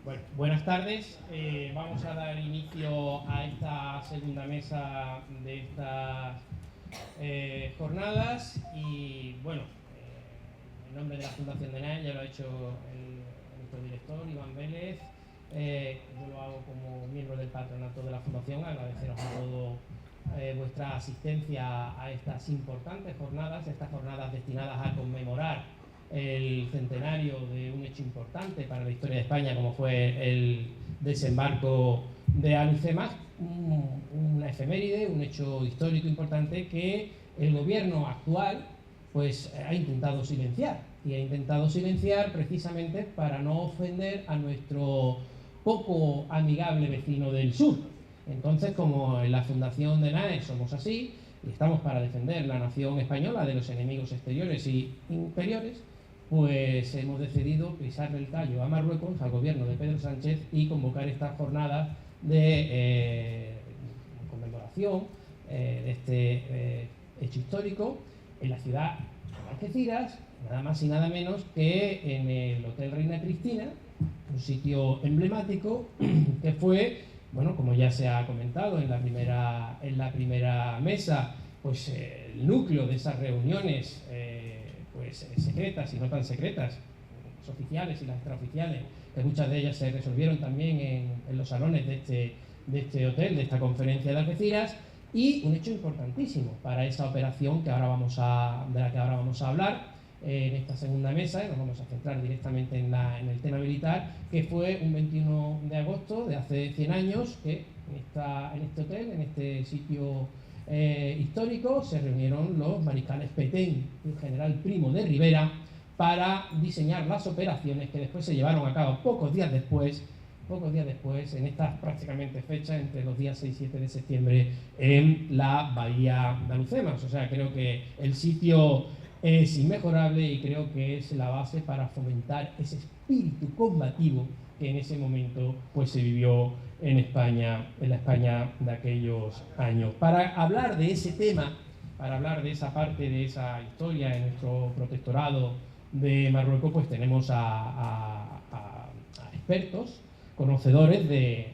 Bueno, buenas tardes. Vamos a dar inicio a esta segunda mesa de estas jornadas y bueno, en nombre de la Fundación de NAE, ya lo ha hecho nuestro director Iván Vélez. Yo lo hago como miembro del patronato de la Fundación. Agradeceros a todos vuestra asistencia a estas importantes jornadas, estas jornadas destinadas a conmemorar el centenario de un hecho importante para la historia de España, como fue el desembarco de Alhucemas, una efeméride, un hecho histórico importante que el gobierno actual pues ha intentado silenciar, y ha intentado silenciar precisamente para no ofender a nuestro poco amigable vecino del sur. Entonces, como en la Fundación de NAE somos así y estamos para defender la nación española de los enemigos exteriores y interiores, pues hemos decidido pisarle el callo a Marruecos, al gobierno de Pedro Sánchez, y convocar estas jornadas de conmemoración de este hecho histórico en la ciudad de Algeciras, nada más y nada menos que en el Hotel Reina Cristina, un sitio emblemático que fue, bueno, como ya se ha comentado en la primera mesa, pues el núcleo de esas reuniones pues secretas y no tan secretas, las oficiales y las extraoficiales, que muchas de ellas se resolvieron también en los salones de este hotel, de esta conferencia de Algeciras, y un hecho importantísimo para esa operación de la que ahora vamos a hablar en esta segunda mesa, y nos vamos a centrar directamente en el tema militar, que fue un 21 de agosto de hace 100 años que en este hotel, en este sitio histórico, se reunieron los mariscales Petén y el general Primo de Rivera para diseñar las operaciones que después se llevaron a cabo pocos días después, en estas prácticamente fechas, entre los días 6 y 7 de septiembre, en la bahía de Alhucemas. O sea, creo que el sitio es inmejorable y creo que es la base para fomentar ese espíritu combativo que en ese momento pues se vivió en España, en la España de aquellos años. Para hablar de ese tema, para hablar de esa parte de esa historia en nuestro protectorado de Marruecos, pues tenemos a expertos, conocedores de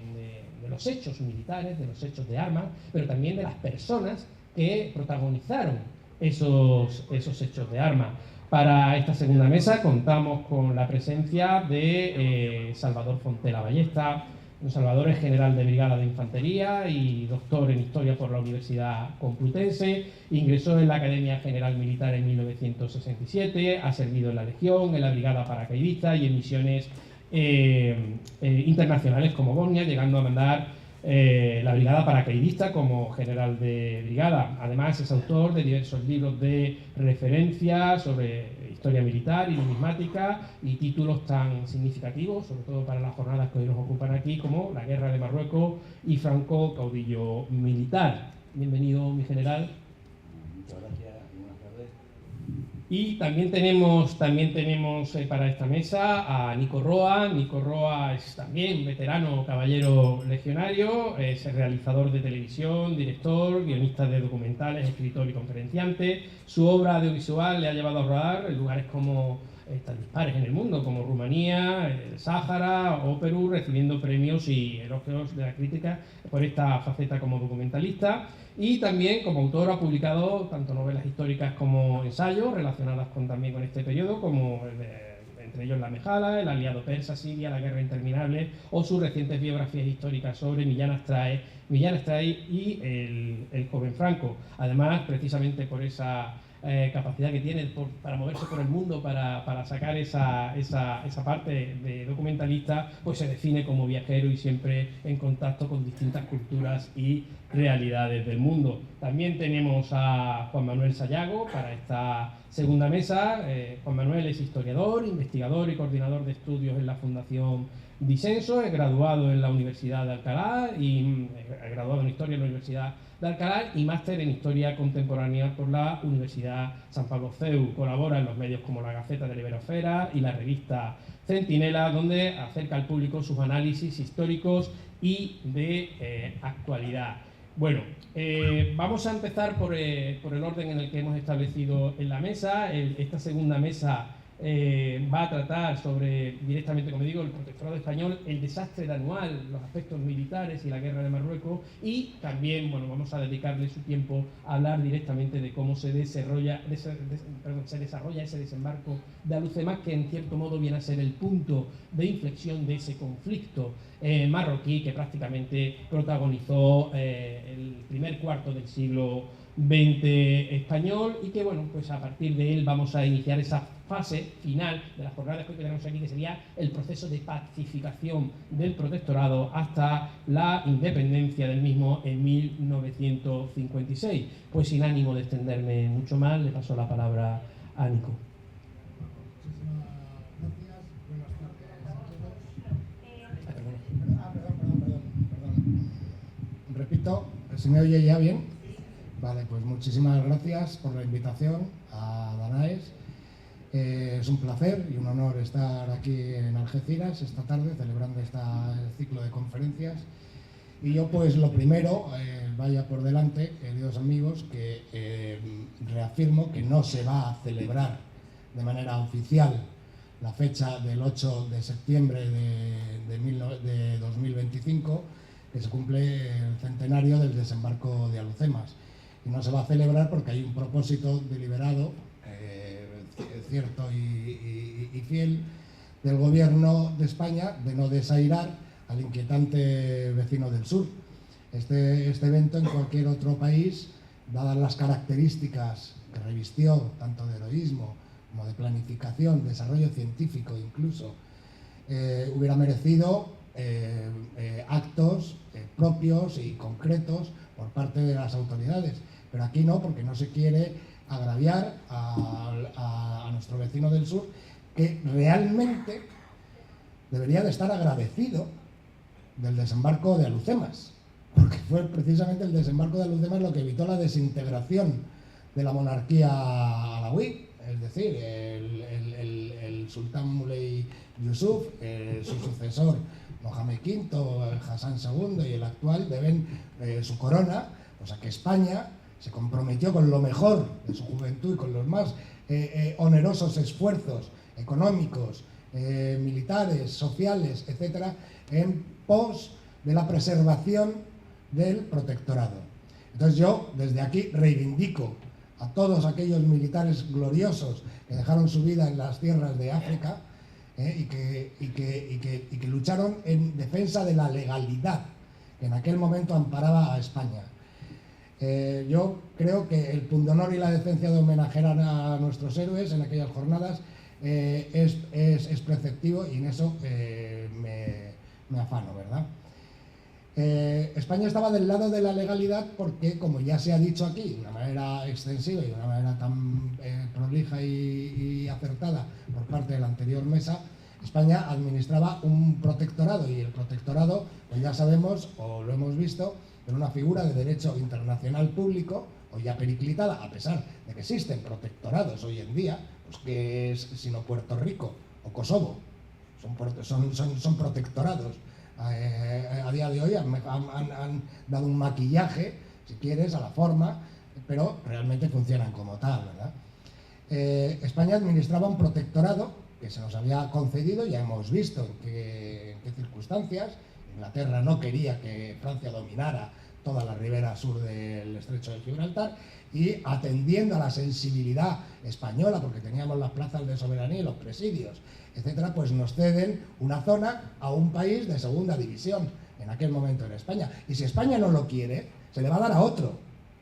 los hechos militares, de los hechos de armas, pero también de las personas que protagonizaron esos hechos de armas. Para esta segunda mesa contamos con la presencia de Salvador Fontela Ballesta. Salvador es general de brigada de infantería y doctor en historia por la Universidad Complutense. Ingresó en la Academia General Militar en 1967, ha servido en la Legión, en la Brigada Paracaidista y en misiones internacionales como Bosnia, llegando a mandar la Brigada Paracaidista como general de brigada. Además, es autor de diversos libros de referencia sobre historia militar y numismática y títulos tan significativos, sobre todo para las jornadas que hoy nos ocupan aquí, como La Guerra de Marruecos y Franco, caudillo militar. Bienvenido, mi general. Muchas gracias, buenas tardes. Y también tenemos para esta mesa a Nico Roa. Nico Roa es también veterano caballero legionario, es el realizador de televisión, director, guionista de documentales, escritor y conferenciante. Su obra audiovisual le ha llevado a rodar en lugares como tan dispares en el mundo, como Rumanía, el Sáhara o Perú, recibiendo premios y elogios de la crítica por esta faceta como documentalista. Y también como autor ha publicado tanto novelas históricas como ensayos relacionadas también con este periodo, como entre ellos La Mejala, El aliado persa, Siria, La guerra interminable, o sus recientes biografías históricas sobre Millán Astray y el joven Franco. Además, precisamente por esa capacidad que tiene para moverse por el mundo, para sacar esa parte de documentalista, pues se define como viajero y siempre en contacto con distintas culturas y realidades del mundo. También tenemos a Juan Manuel Sayago para esta segunda mesa. Juan Manuel es historiador, investigador y coordinador de estudios en la Fundación Disenso, es graduado en la Universidad de Alcalá y graduado en Historia en la Universidad de Alcalá y máster en Historia Contemporánea por la Universidad San Pablo CEU. Colabora en los medios como la Gaceta de la Iberosfera y la revista Centinela, donde acerca al público sus análisis históricos y de actualidad. Bueno, vamos a empezar por el orden en el que hemos establecido en la mesa. Esta segunda mesa va a tratar sobre, directamente, como digo, el protectorado español, el desastre anual, los aspectos militares y la guerra de Marruecos, y también, bueno, vamos a dedicarle su tiempo a hablar directamente de cómo se desarrolla ese desembarco de Alhucemas, que en cierto modo viene a ser el punto de inflexión de ese conflicto marroquí que prácticamente protagonizó el primer cuarto del siglo XX español, y que, bueno, pues a partir de él vamos a iniciar esa fase final de las jornadas que tenemos aquí, que sería el proceso de pacificación del protectorado hasta la independencia del mismo en 1956. Pues sin ánimo de extenderme mucho más, le paso la palabra a Nico. Repito, ¿se me oye ya bien? Vale, pues muchísimas gracias por la invitación a Danaes. Es un placer y un honor estar aquí en Algeciras esta tarde celebrando este ciclo de conferencias. Y yo, pues lo primero, vaya por delante, queridos amigos, que reafirmo que no se va a celebrar de manera oficial la fecha del 8 de septiembre de 2025, que se cumple el centenario del desembarco de Alhucemas. Y no se va a celebrar porque hay un propósito deliberado, cierto y fiel, del gobierno de España de no desairar al inquietante vecino del sur. Este evento en cualquier otro país, dadas las características que revistió, tanto de heroísmo como de planificación, desarrollo científico incluso, hubiera merecido actos propios y concretos por parte de las autoridades. Pero aquí no, porque no se quiere agraviar a nuestro vecino del sur, que realmente debería de estar agradecido del desembarco de Alhucemas, porque fue precisamente el desembarco de Alhucemas lo que evitó la desintegración de la monarquía alauí. Es decir, el sultán Muley Yusuf, su sucesor Mohamed V, Hassan II y el actual deben su corona, o sea que España se comprometió con lo mejor de su juventud y con los más onerosos esfuerzos económicos, militares, sociales, etcétera, en pos de la preservación del protectorado. Entonces yo desde aquí reivindico a todos aquellos militares gloriosos que dejaron su vida en las tierras de África y que lucharon en defensa de la legalidad que en aquel momento amparaba a España. Yo creo que el pundonor y la decencia de homenajear a nuestros héroes en aquellas jornadas es preceptivo, y en eso me afano, ¿verdad? España estaba del lado de la legalidad porque, como ya se ha dicho aquí de una manera extensiva y de una manera tan prolija y acertada por parte de la anterior mesa, España administraba un protectorado, y el protectorado, pues ya sabemos, o lo hemos visto, era una figura de derecho internacional público, hoy ya periclitada, a pesar de que existen protectorados hoy en día, pues que es sino Puerto Rico o Kosovo, son protectorados. A día de hoy han dado un maquillaje, si quieres, a la forma, pero realmente funcionan como tal, ¿verdad? España administraba un protectorado que se nos había concedido, ya hemos visto en qué circunstancias. Inglaterra no quería que Francia dominara toda la ribera sur del estrecho de Gibraltar, y atendiendo a la sensibilidad española, porque teníamos las plazas de soberanía y los presidios, etcétera, pues nos ceden una zona a un país de segunda división en aquel momento en España. Y si España no lo quiere, se le va a dar a otro,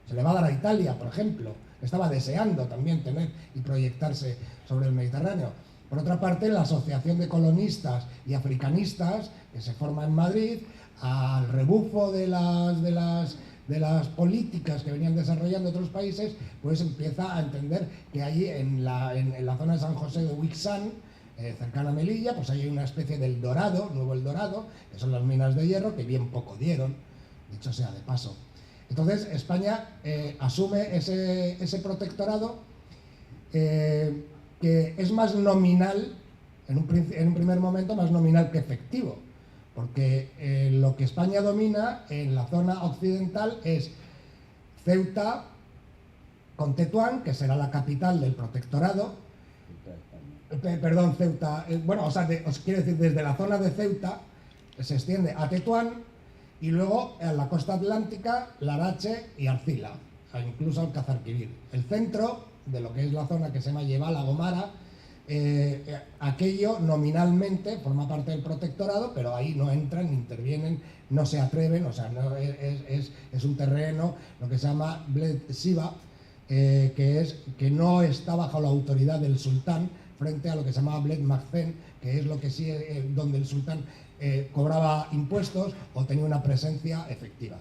se le va a dar a Italia, por ejemplo, que estaba deseando también tener y proyectarse sobre el Mediterráneo. Por otra parte, la Asociación de Colonistas y Africanistas, que se forma en Madrid, al rebufo de las políticas que venían desarrollando otros países, pues empieza a entender que allí en la zona de San José de Huixán, cercana a Melilla, pues hay una especie del Dorado, nuevo El Dorado, que son las minas de hierro, que bien poco dieron, dicho sea de paso. Entonces España asume ese protectorado, que es más nominal, en un primer momento más nominal que efectivo, porque lo que España domina en la zona occidental es Ceuta con Tetuán, que será la capital del protectorado, perdón, Ceuta, bueno, o sea, os quiero decir, desde la zona de Ceuta se extiende a Tetuán y luego a la costa atlántica, Larache y Arcila, incluso Alcazarquivir. El centro de lo que es la zona que se llama Yebala, Gomara, aquello nominalmente forma parte del protectorado, pero ahí no entran, ni intervienen, no se atreven, o sea, no, es un terreno, lo que se llama Bled Siva, que no está bajo la autoridad del sultán, frente a lo que se llamaba Bled Magzen, que es lo que sí, donde el sultán cobraba impuestos o tenía una presencia efectiva.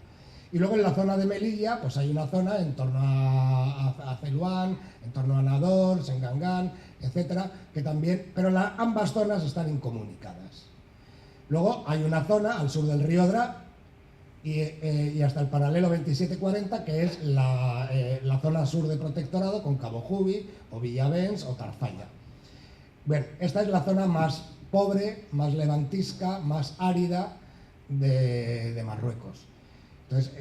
Y luego en la zona de Melilla, pues hay una zona en torno a Celuán, en torno a Nador, Sengangán, etcétera, que también, pero ambas zonas están incomunicadas. Luego hay una zona al sur del río Odra y hasta el paralelo 2740, que es la zona sur de protectorado con Cabo Jubi, o Villavens o Tarfaya. Bueno, esta es la zona más pobre, más levantisca, más árida de Marruecos. Entonces,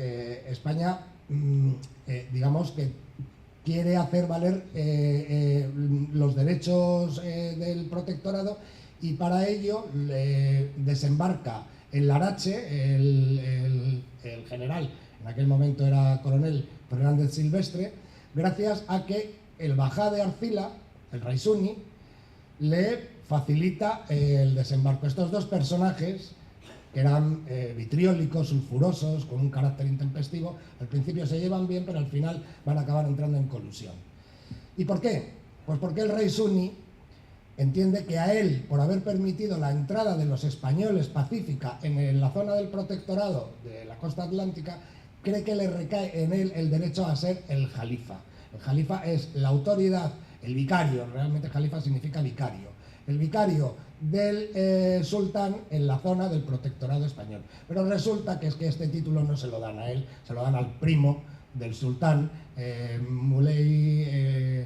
España, digamos que quiere hacer valer los derechos del protectorado y para ello desembarca en Larache el general, en aquel momento era coronel Fernández Silvestre, gracias a que el bajá de Arcila, el Raisuni, le facilita el desembarco. Estos dos personajes, que eran vitriólicos, sulfurosos, con un carácter intempestivo, al principio se llevan bien, pero al final van a acabar entrando en colusión. ¿Y por qué? Pues porque el rey Suni entiende que a él, por haber permitido la entrada de los españoles pacífica en la zona del protectorado de la costa atlántica, cree que le recae en él el derecho a ser el jalifa. El jalifa es la autoridad, el vicario, realmente jalifa significa vicario, el vicario del sultán en la zona del protectorado español. Pero resulta que es que este título no se lo dan a él, se lo dan al primo del sultán, Muley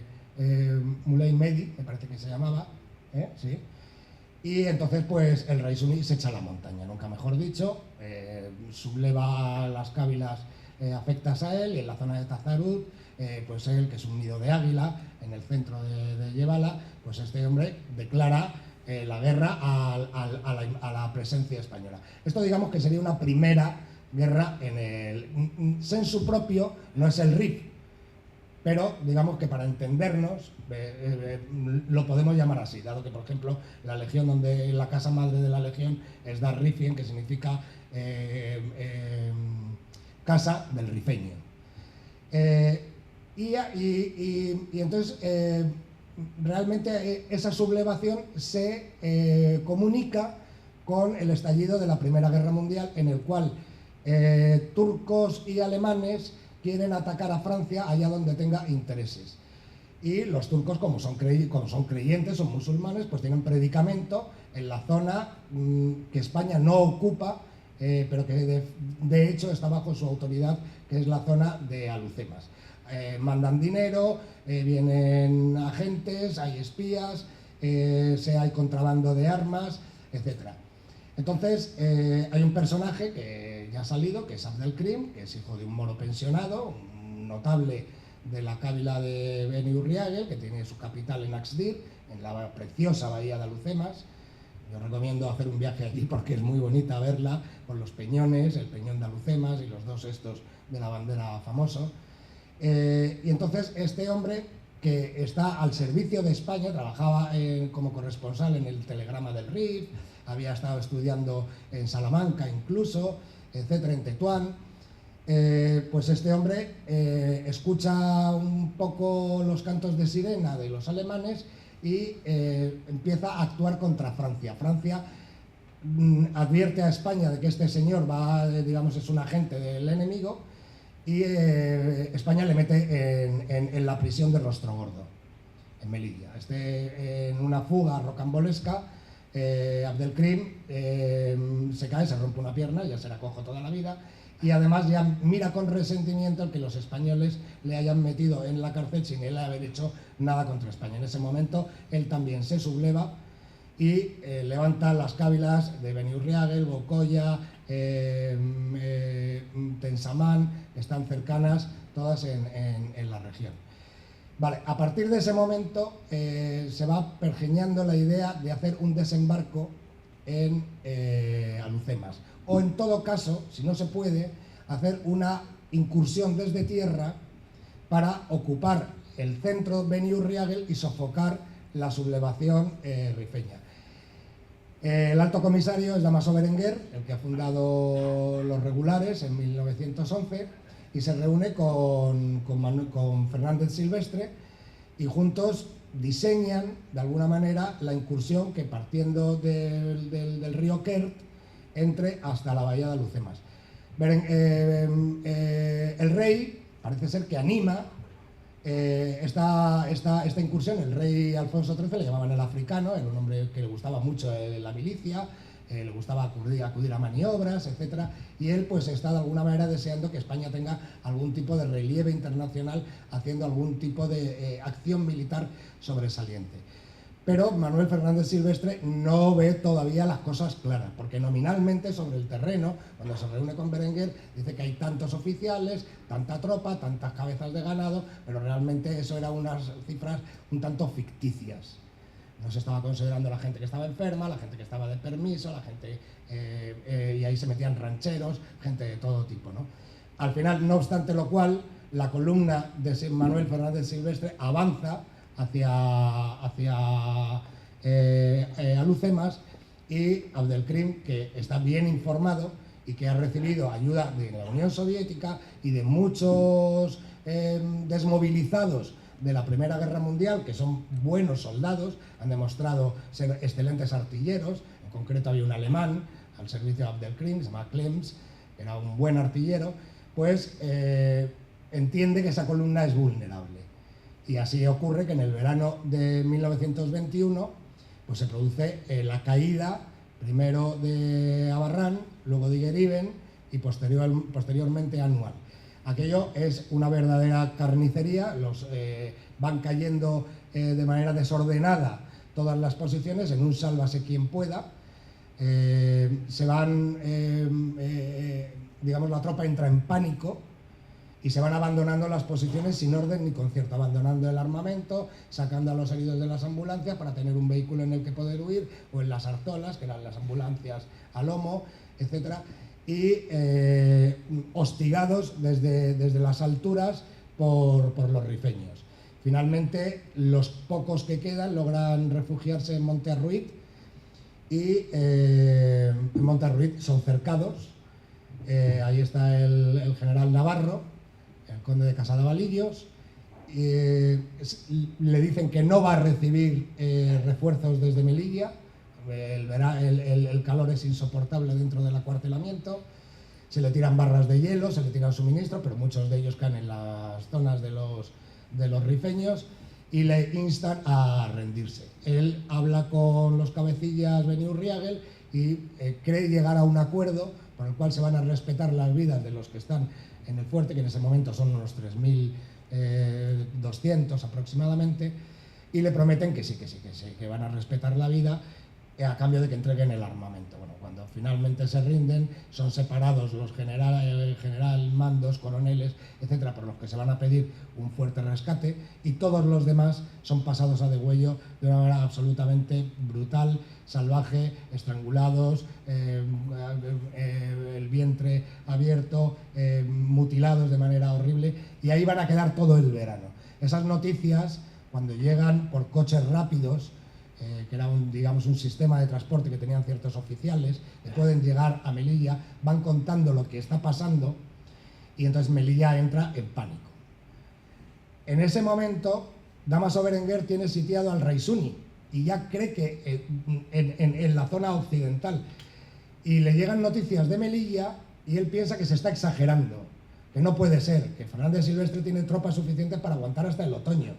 Medi, me parece que se llamaba, ¿sí? Y entonces pues el rey Suni se echa a la montaña, nunca mejor dicho, subleva las cávilas afectas a él, y en la zona de Tazarut, pues él, que es un nido de águila, en el centro de Yebala, pues este hombre declara la guerra a la presencia española. Esto digamos que sería una primera guerra en el sensu propio, no es el Rif, pero digamos que para entendernos lo podemos llamar así, dado que por ejemplo la legión, donde la casa madre de la legión es Dar Rifien, que significa casa del rifeño. Y entonces realmente esa sublevación se comunica con el estallido de la Primera Guerra Mundial, en el cual turcos y alemanes quieren atacar a Francia allá donde tenga intereses. Y los turcos, como son creyentes, son musulmanes, pues tienen predicamento en la zona que España no ocupa, pero que de hecho está bajo su autoridad, que es la zona de Alhucemas. Mandan dinero, vienen agentes, hay espías, hay contrabando de armas, etc. Entonces hay un personaje que ya ha salido, que es Abdelkrim, que es hijo de un moro pensionado, un notable de la cábila de Beni Urriague, que tiene su capital en Axdir, en la preciosa bahía de Alhucemas. Yo recomiendo hacer un viaje allí porque es muy bonita verla, con los peñones, el peñón de Alhucemas y los dos estos de la bandera famoso. Y entonces este hombre, que está al servicio de España, trabajaba como corresponsal en el Telegrama del Rif, había estado estudiando en Salamanca incluso, etcétera, en Tetuán. Pues este hombre escucha un poco los cantos de sirena de los alemanes y empieza a actuar contra Francia. Francia advierte a España de que este señor digamos, es un agente del enemigo, y España le mete en la prisión de Rostrogordo, en Melilla. En una fuga rocambolesca, Abdelkrim se cae, se rompe una pierna, ya se la cojo toda la vida, y además ya mira con resentimiento el que los españoles le hayan metido en la cárcel sin él haber hecho nada contra España. En ese momento él también se subleva y levanta las cávilas de Beni Urriague, el Bocoya, Tensamán, que están cercanas todas en la región. Vale, a partir de ese momento se va pergeñando la idea de hacer un desembarco en Alhucemas. O en todo caso, si no se puede, hacer una incursión desde tierra para ocupar el centro de Beni-Urriagel y sofocar la sublevación rifeña. El alto comisario es Dámaso Berenguer, el que ha fundado los regulares en 1911, y se reúne con Fernández Silvestre y juntos diseñan de alguna manera la incursión que, partiendo del río Quert, entre hasta la bahía de Alhucemas. El rey parece ser que anima esta incursión. El rey Alfonso XIII le llamaban el africano, era un hombre que le gustaba mucho la milicia, le gustaba acudir a maniobras, etc. Y él pues está de alguna manera deseando que España tenga algún tipo de relieve internacional, haciendo algún tipo de acción militar sobresaliente. Pero Manuel Fernández Silvestre no ve todavía las cosas claras, porque nominalmente sobre el terreno, cuando se reúne con Berenguer, dice que hay tantos oficiales, tanta tropa, tantas cabezas de ganado, pero realmente eso eran unas cifras un tanto ficticias. No se estaba considerando la gente que estaba enferma, la gente que estaba de permiso, la gente y ahí se metían rancheros, gente de todo tipo, ¿no? Al final, no obstante lo cual, la columna de Manuel Fernández Silvestre avanza hacia Alhucemas, y Abdelkrim, que está bien informado y que ha recibido ayuda de la Unión Soviética y de muchos desmovilizados de la Primera Guerra Mundial, que son buenos soldados, han demostrado ser excelentes artilleros. En concreto había un alemán al servicio de Abdelkrim, se llama Klems, que era un buen artillero, pues entiende que esa columna es vulnerable. Y así ocurre que en el verano de 1921 pues se produce la caída primero de Abarrán, luego de Igueriben y posteriormente Anual. Aquello es una verdadera carnicería, van cayendo de manera desordenada todas las posiciones, en un sálvase quien pueda. Digamos, la tropa entra en pánico y se van abandonando las posiciones sin orden ni concierto, abandonando el armamento, sacando a los heridos de las ambulancias para tener un vehículo en el que poder huir, o en las artolas, que eran las ambulancias a lomo, etc. Y hostigados desde las alturas por los rifeños. Finalmente, los pocos que quedan logran refugiarse en Monte Arruit, y en Monte Arruit son cercados. Ahí está el general Navarro, el conde de Casadavalillos, le dicen que no va a recibir refuerzos desde Melilla. El calor es insoportable dentro del acuartelamiento, se le tiran barras de hielo, se le tiran suministros, pero muchos de ellos caen en las zonas de los rifeños y le instan a rendirse. Él habla con los cabecillas Beni-Urriagel y cree llegar a un acuerdo por el cual se van a respetar las vidas de los que están en el fuerte, que en ese momento son unos 3.200 aproximadamente, y le prometen que sí, que van a respetar la vida a cambio de que entreguen el armamento. Bueno, cuando finalmente se rinden, son separados los general mandos, coroneles, etcétera, por los que se van a pedir un fuerte rescate, y todos los demás son pasados a degüello de una manera absolutamente brutal, salvaje, estrangulados, el vientre abierto, mutilados de manera horrible, y ahí van a quedar todo el verano. Esas noticias, cuando llegan por coches rápidos, que era un sistema de transporte que tenían ciertos oficiales, que pueden llegar a Melilla, van contando lo que está pasando, y entonces Melilla entra en pánico. En ese momento, Dámaso Berenguer tiene sitiado al rey Suni, y ya cree que en la zona occidental, y le llegan noticias de Melilla, y él piensa que se está exagerando, que no puede ser, que Fernández Silvestre tiene tropas suficientes para aguantar hasta el otoño.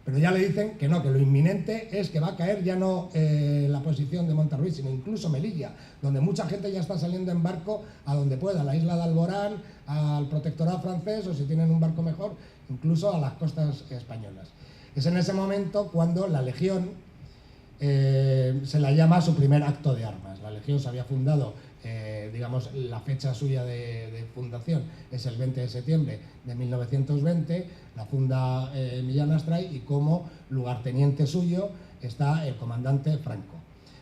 Pero ya le dicen que no, que lo inminente es que va a caer ya no la posición de Monte Arruit, sino incluso Melilla, donde mucha gente ya está saliendo en barco a donde pueda, a la isla de Alborán, al protectorado francés, o si tienen un barco mejor, incluso a las costas españolas. Es en ese momento cuando la Legión se la llama su primer acto de armas. La Legión se había fundado, digamos, la fecha suya de fundación es el 20 de septiembre de 1920, la funda Millán Astray, y como lugarteniente suyo está el comandante Franco.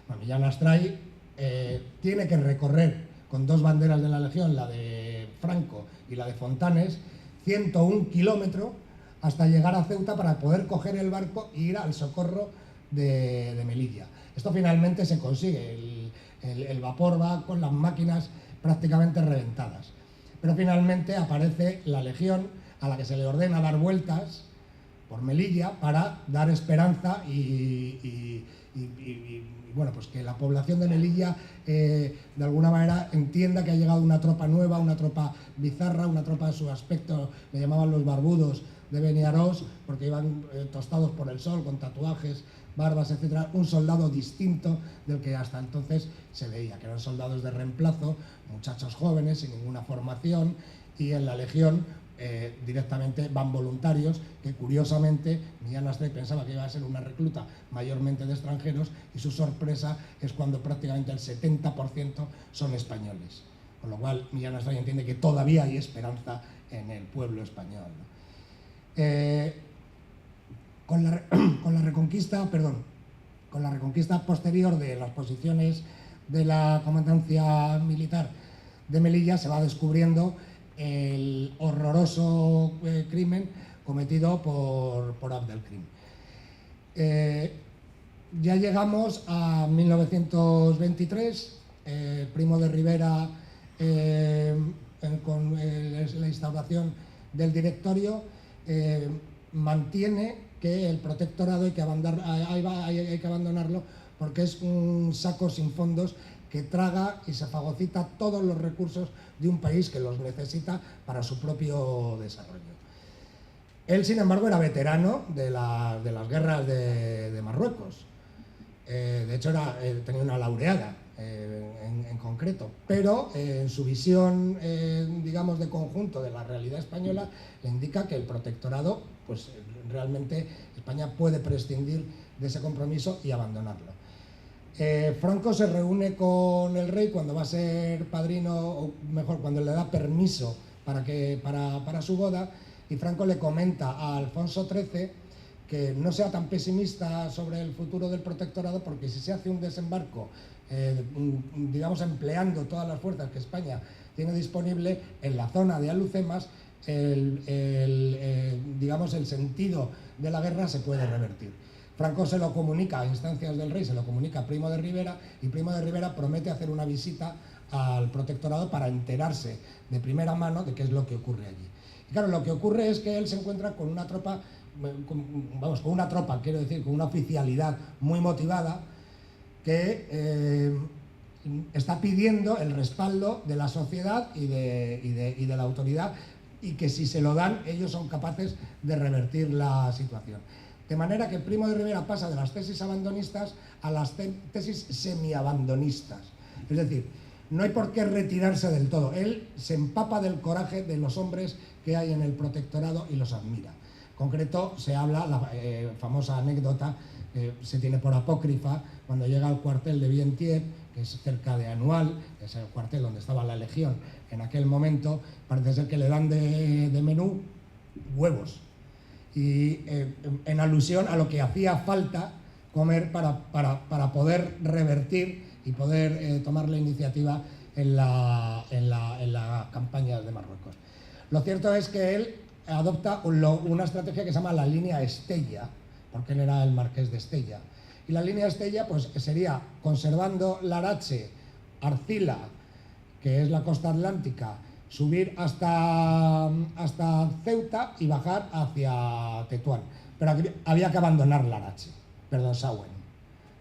Bueno, Millán Astray tiene que recorrer con dos banderas de la Legión, la de Franco y la de Fontanes, 101 kilómetros hasta llegar a Ceuta para poder coger el barco e ir al socorro de Melilla. Esto finalmente se consigue, el vapor va con las máquinas prácticamente reventadas, pero finalmente aparece la Legión, a la que se le ordena dar vueltas por Melilla para dar esperanza y bueno, pues que la población de Melilla de alguna manera entienda que ha llegado una tropa nueva, una tropa bizarra, una tropa de su aspecto, le llamaban los barbudos de Beniarós, porque iban tostados por el sol, con tatuajes, barbas, etcétera, un soldado distinto del que hasta entonces se veía, que eran soldados de reemplazo, muchachos jóvenes, sin ninguna formación, y en la Legión directamente van voluntarios, que curiosamente Millán Astray pensaba que iba a ser una recluta mayormente de extranjeros, y su sorpresa es cuando prácticamente el 70% son españoles, con lo cual Millán Astray entiende que todavía hay esperanza en el pueblo español, ¿no? Con la reconquista posterior de las posiciones de la comandancia militar de Melilla, se va descubriendo el horroroso crimen cometido por Abdelkrim. Ya llegamos a 1923, Primo de Rivera, con la instauración del directorio, mantiene que el protectorado hay que abandonarlo porque es un saco sin fondos que traga y se fagocita todos los recursos de un país que los necesita para su propio desarrollo. Él, sin embargo, era veterano de las guerras de Marruecos. De hecho, tenía una laureada en concreto, pero en su visión, digamos, de conjunto de la realidad española, le indica que el protectorado, pues realmente España puede prescindir de ese compromiso y abandonarlo. Franco se reúne con el rey cuando va a ser padrino, o mejor, cuando le da permiso para su boda, y Franco le comenta a Alfonso XIII que no sea tan pesimista sobre el futuro del protectorado, porque si se hace un desembarco, digamos, empleando todas las fuerzas que España tiene disponible en la zona de Alhucemas, digamos, el sentido de la guerra se puede revertir. Franco se lo comunica a instancias del rey, se lo comunica a Primo de Rivera, y Primo de Rivera promete hacer una visita al protectorado para enterarse de primera mano de qué es lo que ocurre allí. Y claro, lo que ocurre es que él se encuentra con una tropa, quiero decir, con una oficialidad muy motivada, que está pidiendo el respaldo de la sociedad y de la autoridad, y que si se lo dan, ellos son capaces de revertir la situación. De manera que Primo de Rivera pasa de las tesis abandonistas a las tesis semiabandonistas. Es decir, no hay por qué retirarse del todo. Él se empapa del coraje de los hombres que hay en el protectorado y los admira. En concreto, se habla, la famosa anécdota, se tiene por apócrifa, cuando llega al cuartel de Vientier, que es cerca de Anual, que es el cuartel donde estaba la Legión en aquel momento, parece ser que le dan de menú huevos, y en alusión a lo que hacía falta comer para poder revertir y poder tomar la iniciativa en la campaña de Marruecos. Lo cierto es que él adopta una estrategia que se llama la línea Estella, porque él era el marqués de Estella. Y la línea Estella, pues, sería conservando Larache, Arcila, que es la costa atlántica, subir hasta Ceuta y bajar hacia Tetuán. Pero aquí había que abandonar Sawen,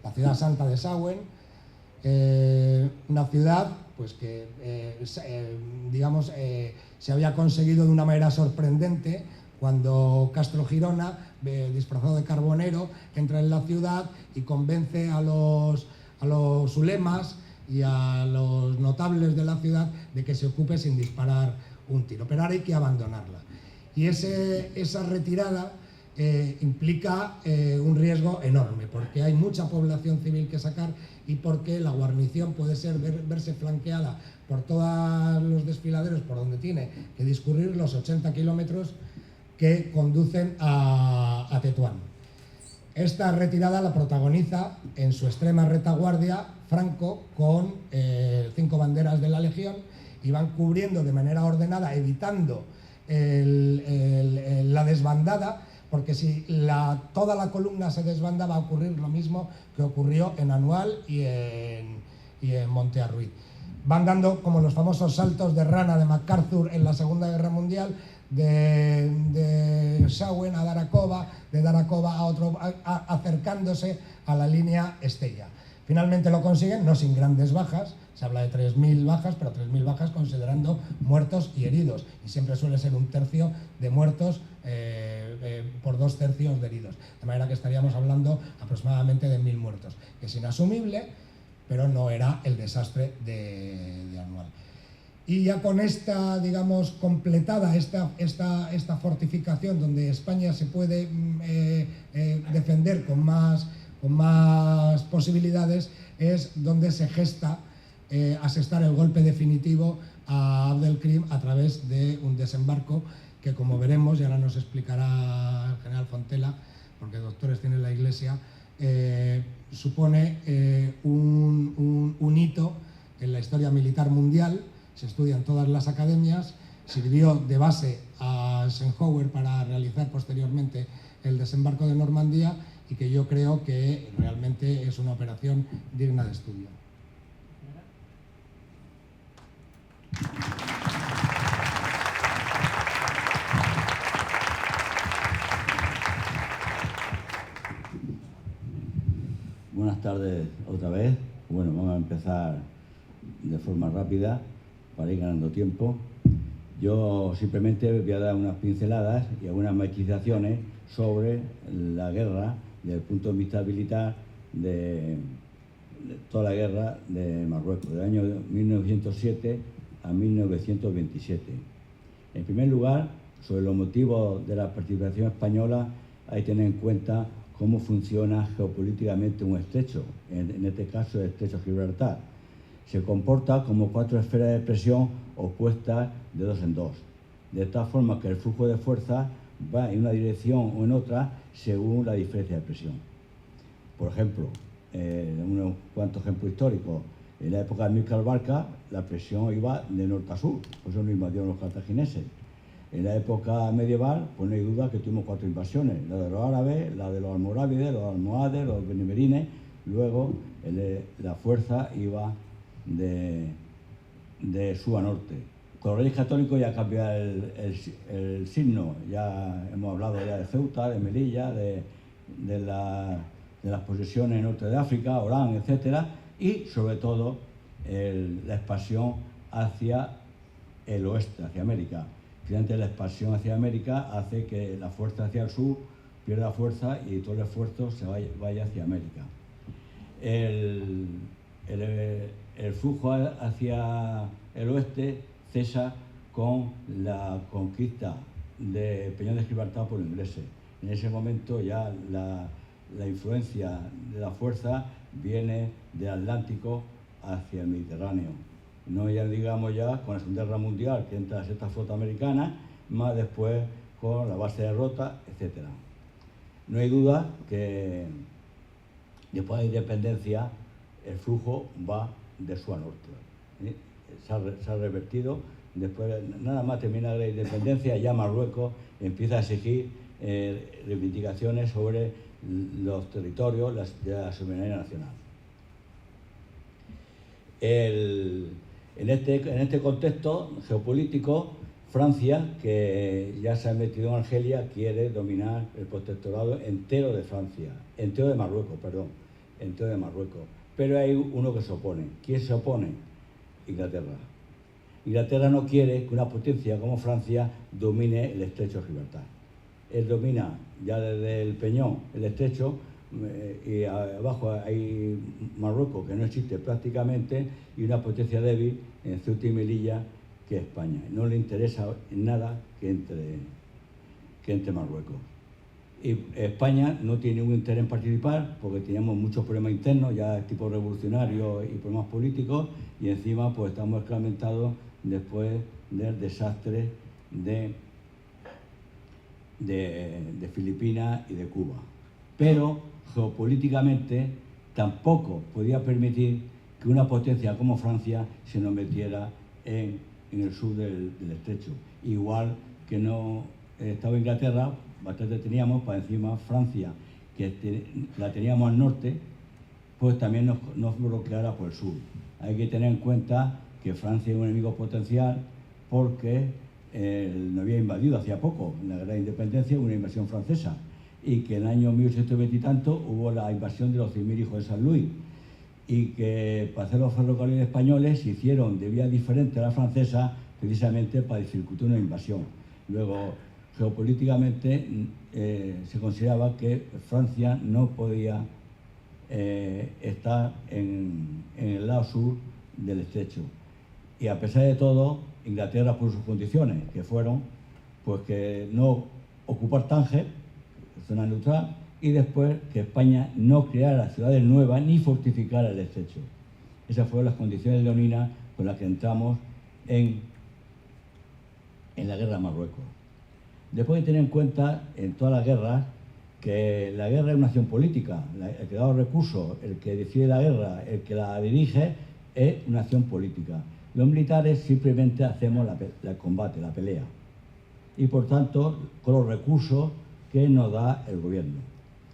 la ciudad santa de Sawen, una ciudad, pues, que digamos, se había conseguido de una manera sorprendente cuando Castro Girona, disfrazado de carbonero, entra en la ciudad y convence a los ulemas y a los notables de la ciudad de que se ocupe sin disparar un tiro, pero ahora hay que abandonarla. Y esa retirada implica un riesgo enorme, porque hay mucha población civil que sacar y porque la guarnición puede verse flanqueada por todos los desfiladeros por donde tiene que discurrir los 80 kilómetros que conducen a Tetuán. Esta retirada la protagoniza en su extrema retaguardia Franco con 5 banderas de la Legión, y van cubriendo de manera ordenada, evitando la desbandada, porque si toda la columna se desbanda va a ocurrir lo mismo que ocurrió en Anual y en Monte Arruy. Van dando como los famosos saltos de rana de MacArthur en la Segunda Guerra Mundial, de Sauen a Darakova, de Darakova a otro, acercándose a la línea Estella. Finalmente lo consiguen, no sin grandes bajas. Se habla de 3.000 bajas, pero 3.000 bajas considerando muertos y heridos. Y siempre suele ser 1/3 de muertos por 2/3 de heridos. De manera que estaríamos hablando aproximadamente de 1.000 muertos. Que es inasumible, pero no era el desastre de Anual. Y ya con esta, digamos, completada esta fortificación, donde España se puede defender con más posibilidades, es donde se gesta asestar el golpe definitivo a Abdelkrim a través de un desembarco que, como veremos, y ahora nos explicará el general Fontela, porque doctores tiene la Iglesia, supone un hito en la historia militar mundial. Se estudia en todas las academias, sirvió de base a Eisenhower para realizar posteriormente el desembarco de Normandía, y que yo creo que realmente es una operación digna de estudio. Buenas tardes otra vez. Bueno, vamos a empezar de forma rápida para ir ganando tiempo. Yo simplemente voy a dar unas pinceladas y algunas matizaciones sobre la guerra desde el punto de vista militar de toda la guerra de Marruecos, del año 1907 a 1927. En primer lugar, sobre los motivos de la participación española, hay que tener en cuenta cómo funciona geopolíticamente un estrecho, en este caso el estrecho de Gibraltar. Se comporta como 4 esferas de presión opuestas de 2 en 2, de tal forma que el flujo de fuerza va en una dirección o en otra según la diferencia de presión. Por ejemplo, unos cuantos ejemplos históricos. En la época de Amílcar Barca, la presión iba de norte a sur, por eso no invadieron los cartagineses. En la época medieval, pues no hay duda que tuvimos 4 invasiones: la de los árabes, la de los almorávides, los almohades, los benemerines. Luego la fuerza iba de sur a norte. Con los reyes católicos ya cambia el signo. Ya hemos hablado ya de Ceuta, de Melilla, de las posesiones norte de África, Orán, etcétera, y sobre todo la expansión hacia el oeste, hacia América. Finalmente, la expansión hacia América hace que la fuerza hacia el sur pierda fuerza y todo el esfuerzo se vaya hacia América. El flujo hacia el oeste cesa con la conquista de Peñón de Gibraltar por los ingleses. En ese momento ya la influencia de la fuerza viene del Atlántico hacia el Mediterráneo. No ya digamos ya con la Segunda Guerra Mundial, que entra esta flota americana, más después con la base de Rota, etc. No hay duda que después de la independencia el flujo va de sur a norte. Se ha revertido. Después, nada más termina la independencia, ya Marruecos empieza a exigir reivindicaciones sobre los territorios de la soberanía nacional. En este contexto geopolítico, Francia, que ya se ha metido en Argelia, quiere dominar el protectorado entero de Francia, entero de Marruecos. Pero hay uno que se opone. ¿Quién se opone? Inglaterra. Inglaterra no quiere que una potencia como Francia domine el estrecho de Gibraltar. Él domina ya desde el Peñón el estrecho, y abajo hay Marruecos, que no existe prácticamente, y una potencia débil en Ceuta y Melilla, que es España. No le interesa en nada que entre Marruecos. Y España no tiene ningún interés en participar porque teníamos muchos problemas internos, ya tipo revolucionarios y problemas políticos, y encima pues estamos esclamentados después del desastre de Filipinas y de Cuba. Pero geopolíticamente tampoco podía permitir que una potencia como Francia se nos metiera en el sur del estrecho. Igual que no estaba Inglaterra, bastante teníamos, para encima Francia, que la teníamos al norte, pues también nos bloqueara por el sur. Hay que tener en cuenta que Francia es un enemigo potencial porque nos había invadido hacía poco, en la Guerra de Independencia, una invasión francesa, y que en el año 1820 y tanto hubo la invasión de los 100.000 hijos de San Luis, y que para hacer los ferrocarriles españoles se hicieron de vía diferente a la francesa precisamente para dificultar una invasión. Luego, geopolíticamente se consideraba que Francia no podía estar en el lado sur del estrecho. Y a pesar de todo, Inglaterra puso sus condiciones, que fueron pues que no ocupar Tánger, zona neutral, y después que España no creara ciudades nuevas ni fortificara el estrecho. Esas fueron las condiciones leoninas con las que entramos en la guerra de Marruecos. Después hay que tener en cuenta en todas las guerras que la guerra es una acción política. El que da los recursos, el que decide la guerra, el que la dirige, es una acción política. Los militares simplemente hacemos el combate, la pelea. Y por tanto, con los recursos que nos da el gobierno.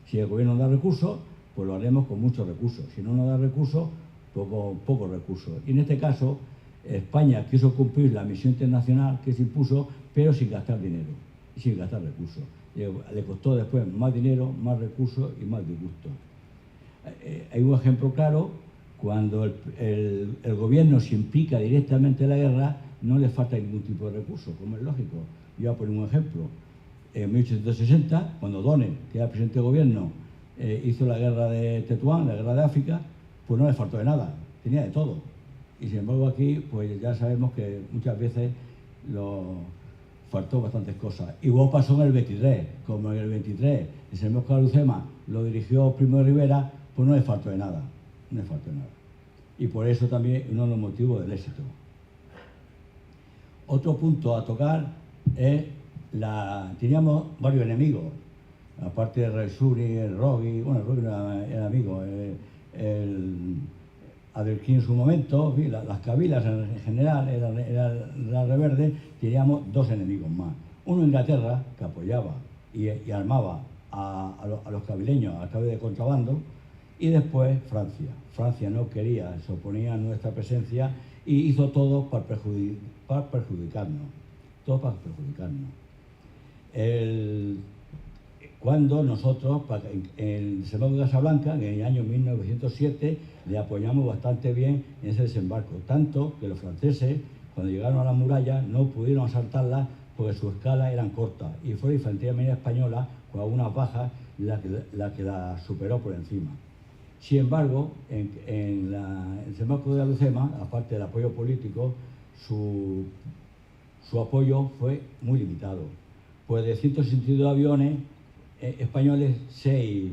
Si el gobierno nos da recursos, pues lo haremos con muchos recursos. Si no nos da recursos, pues con pocos recursos. Y en este caso, España quiso cumplir la misión internacional que se impuso, pero sin gastar dinero y sin gastar recursos. Le costó después más dinero, más recursos y más disgusto. Hay un ejemplo claro: cuando el gobierno se implica directamente en la guerra, no le falta ningún tipo de recursos, como es lógico. Yo voy a poner un ejemplo. En 1860, cuando O'Donnell, que era presidente de gobierno, hizo la guerra de Tetuán, la guerra de África, pues no le faltó de nada, tenía de todo. Y sin embargo aquí, pues ya sabemos que muchas veces faltó bastantes cosas. Igual pasó en el 23, como en el 23 el señor Lucema lo dirigió Primo de Rivera, pues no le faltó de nada, no le faltó de nada. Y por eso también uno de los motivos del éxito. Otro punto a tocar es teníamos varios enemigos, aparte de Resuri, el Rogui, bueno, el Rogui era amigo, el Adelquín en su momento, las cabilas en general, era la Reverde. Teníamos dos enemigos más. Uno, Inglaterra, que apoyaba y armaba a los cabileños a través de contrabando, y después Francia. Francia no quería, se oponía a nuestra presencia y hizo todo para perjudicarnos. Todo para perjudicarnos. Cuando nosotros, en el desembarco de Casablanca, en el año 1907, le apoyamos bastante bien en ese desembarco. Tanto que los franceses, cuando llegaron a la muralla, no pudieron asaltarla porque sus escalas eran cortas. Y fue la infantería marina española, con algunas bajas, la que la superó por encima. Sin embargo, en el desembarco de Alucema, aparte del apoyo político, su apoyo fue muy limitado. Pues de 162 aviones españoles, 6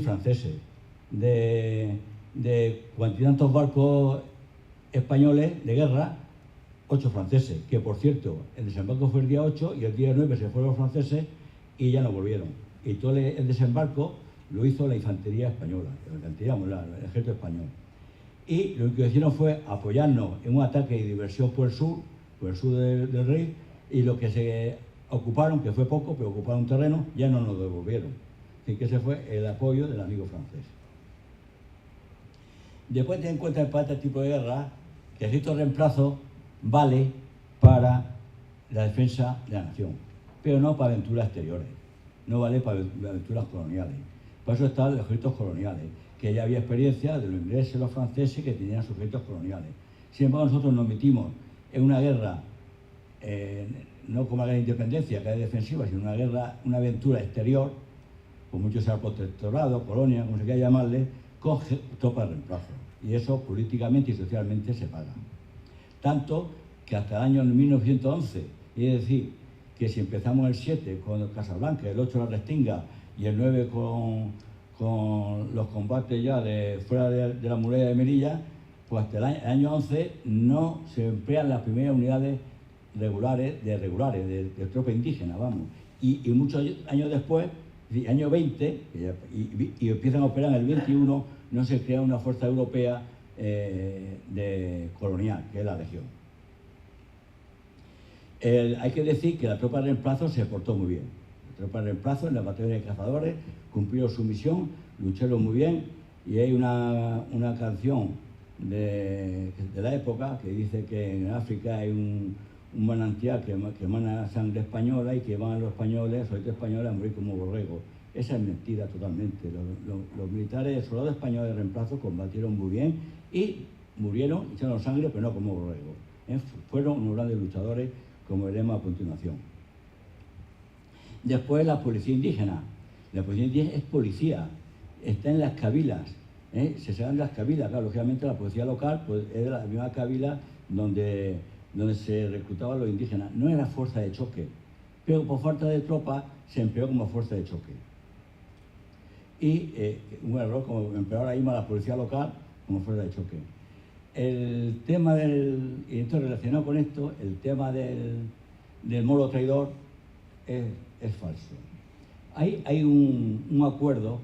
franceses. De cuarenta y tantos barcos españoles de guerra, 8 franceses, que por cierto, el desembarco fue el día 8 y el día 9 se fueron los franceses y ya no volvieron. Y todo el desembarco lo hizo la infantería española, el ejército español. Y lo que hicieron fue apoyarnos en un ataque y diversión por el sur del Rey, y lo que se ocuparon, que fue poco, pero ocuparon un terreno, ya no nos devolvieron. Así que ese fue el apoyo del amigo francés. Después ten en cuenta para este tipo de guerra que el ejército de reemplazo vale para la defensa de la nación, pero no para aventuras exteriores, no vale para aventuras coloniales. Por eso están los ejércitos coloniales, que ya había experiencia de los ingleses y los franceses que tenían sus ejércitos coloniales. Sin embargo, nosotros nos metimos en una guerra, no como la guerra de independencia, que es defensiva, sino una aventura exterior, con mucho sea protectorado, colonia, como se quiera llamarle, con tropas de reemplazo. Y eso políticamente y socialmente se paga. Tanto que hasta el año 1911, es decir, que si empezamos el 7 con Casablanca, el 8 la Restinga y el 9 con los combates ya de fuera de la muralla de Melilla, pues hasta el año 11 no se emplean las primeras unidades regulares de tropa indígena, vamos. Y muchos años después, año 20, y empiezan a operar en el 21, no se crea una fuerza europea de colonial, que es la Legión. Hay que decir que la tropa de reemplazo se portó muy bien. La tropa de reemplazo en la batalla de cazadores cumplió su misión, lucharon muy bien, y hay una canción de la época que dice que en África hay un manantial que emana sangre española y que van los españoles, soldados españoles, a morir como borregos. Esa es mentira totalmente. Los militares, soldados españoles de reemplazo combatieron muy bien y murieron, echaron sangre, pero no como borregos. Fueron unos grandes luchadores, como veremos a continuación. Después la policía indígena. La policía indígena es policía, está en las cabilas, se saben las cabilas. Claro, lógicamente la policía local pues, era la misma cabila donde se reclutaban los indígenas. No era fuerza de choque, pero por falta de tropa se empleó como fuerza de choque. Y un error, como empleó ahora mismo a la policía local como fuerza de choque. El tema y esto relacionado con esto, el tema del moro traidor es falso. Hay un acuerdo,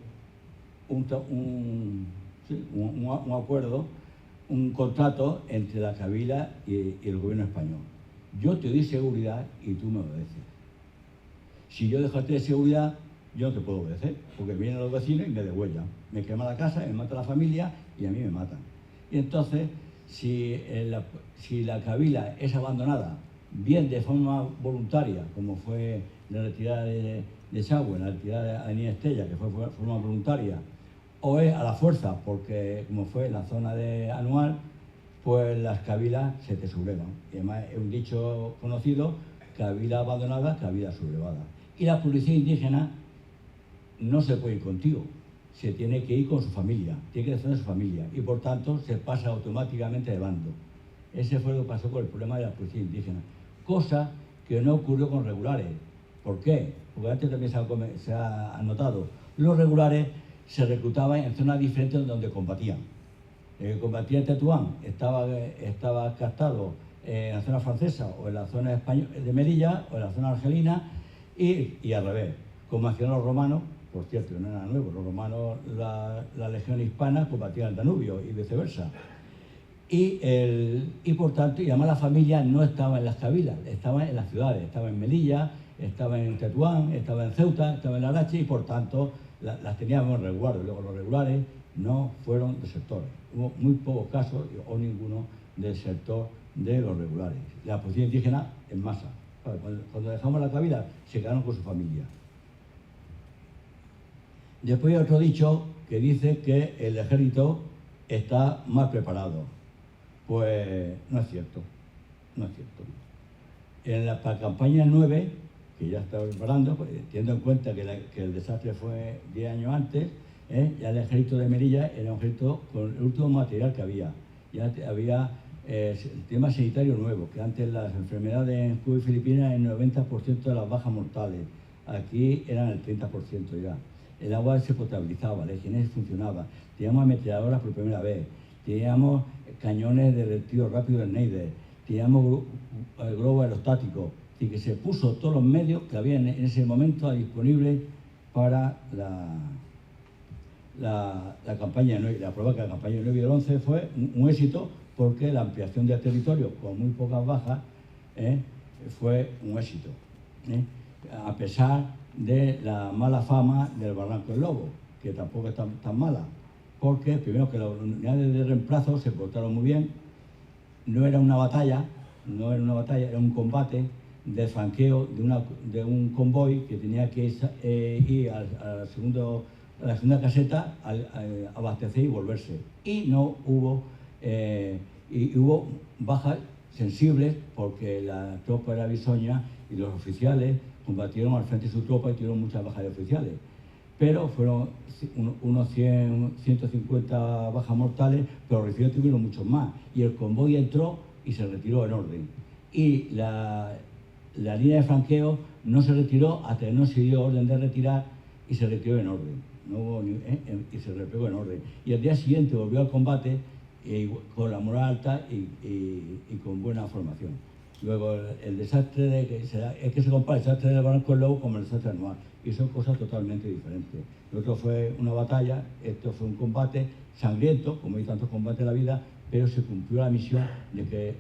un contrato entre la cabila y el gobierno español. Yo te doy seguridad y tú me obedeces. Si yo dejarte de seguridad, yo no te puedo obedecer, porque vienen los vecinos y me degüellan. Me quema la casa, me mata la familia y a mí me matan. Y entonces, si la cabila es abandonada, bien de forma voluntaria, como fue la retirada de Chagüe, la retirada de Avenida Estella, que fue de forma voluntaria, o es a la fuerza, porque como fue en la zona de Anual, pues las cabilas se te sublevan. Y además es un dicho conocido, cabila abandonada, cabila sublevada. Y la policía indígena no se puede ir contigo, se tiene que ir con su familia, tiene que defender a su familia, y por tanto se pasa automáticamente de bando. Ese fue lo que pasó con el problema de la policía indígena, cosa que no ocurrió con regulares. ¿Por qué? Porque antes también se ha notado, los regulares se reclutaban en zonas diferentes donde combatían. El que combatía en Tetuán estaba captado en la zona francesa o en la zona de Melilla o en la zona argelina y al revés, como hacían los romanos. Por cierto, no era nuevo, los romanos, la legión hispana combatía en el Danubio y viceversa. Y por tanto, y además la familia no estaba en las cabilas, estaba en las ciudades, estaba en Melilla, estaba en Tetuán, estaba en Ceuta, estaba en Larache y por tanto las teníamos en resguardo. Luego los regulares no fueron desertores. Hubo muy pocos casos o ninguno del sector de los regulares. La policía indígena en masa. Cuando dejamos la cabila se quedaron con su familia. Después hay otro dicho que dice que el ejército está mal preparado. Pues no es cierto, no es cierto. En la campaña 9, que ya estaba preparando, pues, teniendo en cuenta que el desastre fue 10 años antes, ya el ejército de Melilla era un ejército con el último material que había. Ya había el tema sanitario nuevo, que antes las enfermedades en Cuba y Filipinas eran el 90% de las bajas mortales. Aquí eran el 30% ya. El agua se potabilizaba, la higiene funcionaba, teníamos ametralladoras por primera vez, teníamos cañones de retiro rápido del Neider, teníamos globos aerostáticos, y que se puso todos los medios que había en ese momento disponibles para la campaña 9. La prueba que la campaña 9 y el 11 fue un éxito porque la ampliación del territorio con muy pocas bajas fue un éxito, a pesar de la mala fama del Barranco del Lobo, que tampoco es tan mala, porque primero que las unidades de reemplazo se portaron muy bien, no era una batalla, era un combate de franqueo de un convoy que tenía que ir a la segunda caseta a abastecer y volverse. Y no hubo, hubo bajas sensibles porque la tropa era bisoña y los oficiales combatieron al frente de su tropa y tuvieron muchas bajas de oficiales. Pero fueron unos 150 bajas mortales, pero los oficiales tuvieron muchos más. Y el convoy entró y se retiró en orden. Y la línea de franqueo no se retiró hasta que no se dio orden de retirar y se retiró en orden. No hubo y se replegó en orden. Y al día siguiente volvió al combate con la moral alta y con buena formación. Luego el desastre es que se compara el desastre del Barranco del Lobo como el desastre anual, y son cosas totalmente diferentes. Lo otro fue una batalla, esto fue un combate sangriento, como hay tantos combates en la vida, pero se cumplió la misión de que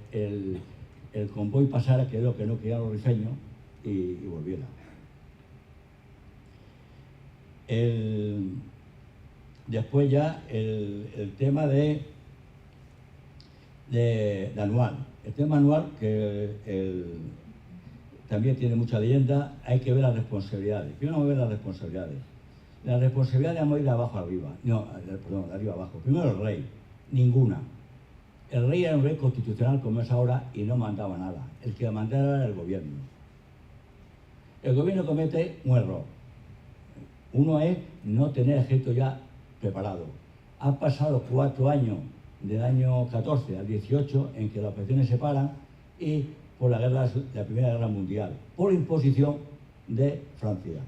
el convoy pasara, que es lo que no querían los rifeños, y volviera. Después ya el tema de anual. El tema anual, que también tiene mucha leyenda, hay que ver las responsabilidades. Primero vamos a ver las responsabilidades. Las responsabilidades vamos a ir de abajo arriba. No, perdón, de arriba abajo. Primero el rey, ninguna. El rey era un rey constitucional como es ahora y no mandaba nada. El que mandaba era el gobierno. El gobierno comete un error. Uno es no tener ejército ya preparado. Han pasado 4 años, del año 14 al 18, en que las operaciones se paran y por la Primera Guerra Mundial, por imposición de Francia.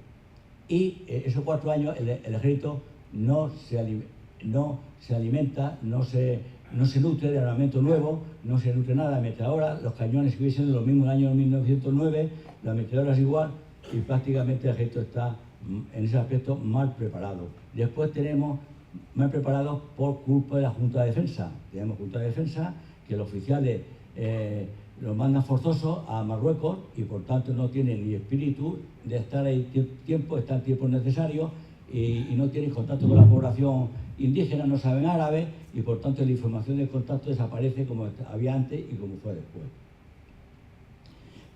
Y esos 4 años el ejército no se alimenta, no se nutre de armamento nuevo, no se nutre nada de ametralladoras, los cañones siguen siendo los mismos del año 1909, las ametralladoras igual, y prácticamente el ejército está en ese aspecto mal preparado. Después tenemos mal preparados por culpa de la Junta de Defensa. Tenemos Junta de Defensa que los oficiales los mandan forzosos a Marruecos y por tanto no tienen ni espíritu de estar ahí están tiempos necesarios y no tienen contacto con la población indígena, no saben árabe y por tanto la información del contacto desaparece como había antes y como fue después.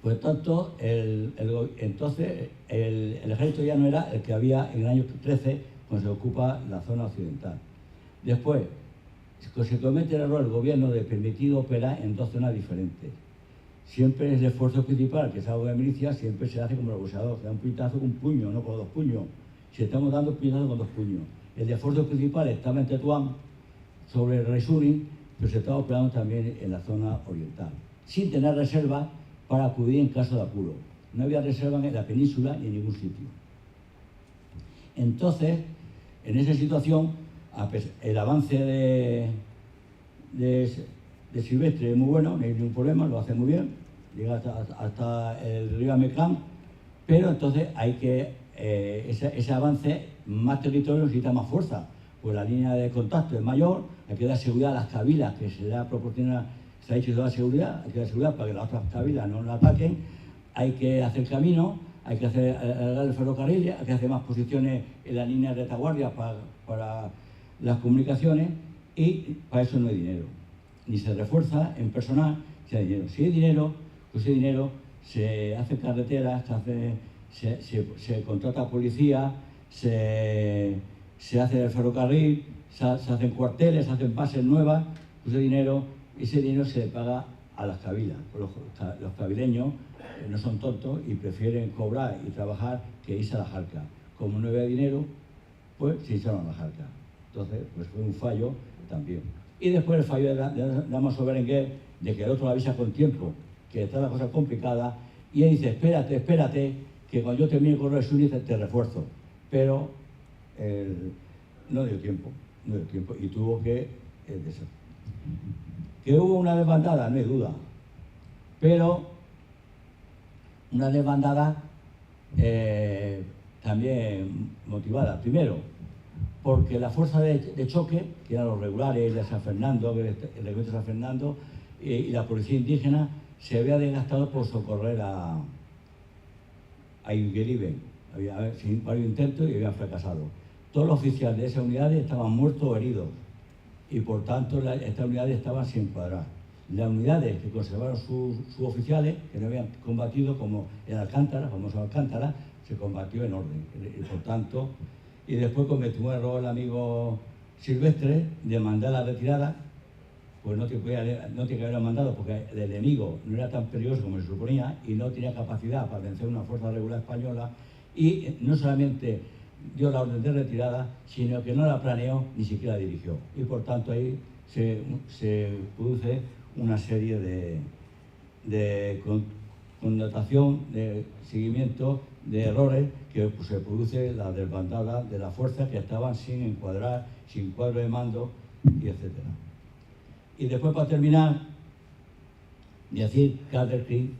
Por tanto, entonces el ejército ya no era el que había en el año 13 cuando se ocupa la zona occidental. Después, se comete el error del gobierno de permitir operar en 2 zonas diferentes. Siempre el esfuerzo principal, que es algo de milicia, siempre se hace como el boxeador, se da un puñetazo con un puño, no con 2 puños. Si estamos dando puñetazos con 2 puños. El esfuerzo principal estaba en Tetuán, sobre el rey Suni, pero se estaba operando también en la zona oriental, sin tener reservas para acudir en caso de apuro. No había reservas en la península ni en ningún sitio. Entonces, en esa situación, el avance de Silvestre es muy bueno, no hay ningún problema, lo hace muy bien, llega hasta el río Amecán, pero entonces hay que, ese avance, más territorio necesita más fuerza, pues la línea de contacto es mayor, hay que dar seguridad a las cabilas que se le proporciona, se ha dicho que da seguridad, hay que dar seguridad para que las otras cabilas no la ataquen, hay que hacer camino, hay que hacer el ferrocarril, hay que hacer más posiciones en la línea de retaguardia para las comunicaciones y para eso no hay dinero. Ni se refuerza en personal si hay dinero. Si hay dinero, pues ese dinero se hace carreteras, se contrata policía, se hace el ferrocarril, se hacen cuarteles, se hacen bases nuevas, pues ese dinero se le paga a las cabilas. Los cabileños no son tontos y prefieren cobrar y trabajar que irse a la jarca. Como no había dinero, pues se echaron a la jarca. Entonces, pues fue un fallo también. Y después el fallo de Damaso Berenguer, de que el otro le avisa con tiempo, que está la cosa complicada, y él dice, espérate, que cuando yo termine con el Suni te refuerzo. Pero no dio tiempo, y tuvo que que hubo una desbandada, no hay duda, pero una desbandada también motivada, primero, porque la fuerza de choque, que eran los regulares de San Fernando, el regimiento de San Fernando, y la policía indígena, se había desgastado por socorrer a Iguelibe. Había varios intentos y habían fracasado. Todos los oficiales de esas unidades estaban muertos o heridos y por tanto estas unidades estaban sin cuadrar. Las unidades que conservaron sus oficiales, que no habían combatido, como el Alcántara, famoso Alcántara, se combatió en orden. Y por tanto, y después cometió un error el amigo Silvestre de mandar la retirada, pues no te que haberlo mandado porque el enemigo no era tan peligroso como se suponía y no tenía capacidad para vencer una fuerza regular española y no solamente dio la orden de retirada, sino que no la planeó ni siquiera la dirigió. Y por tanto ahí se produce una serie de connotación de seguimiento de errores que pues, se produce la desbandada de las fuerzas que estaban sin encuadrar, sin cuadro de mando, y etcétera. Y después, para terminar, decir que Adlercreek,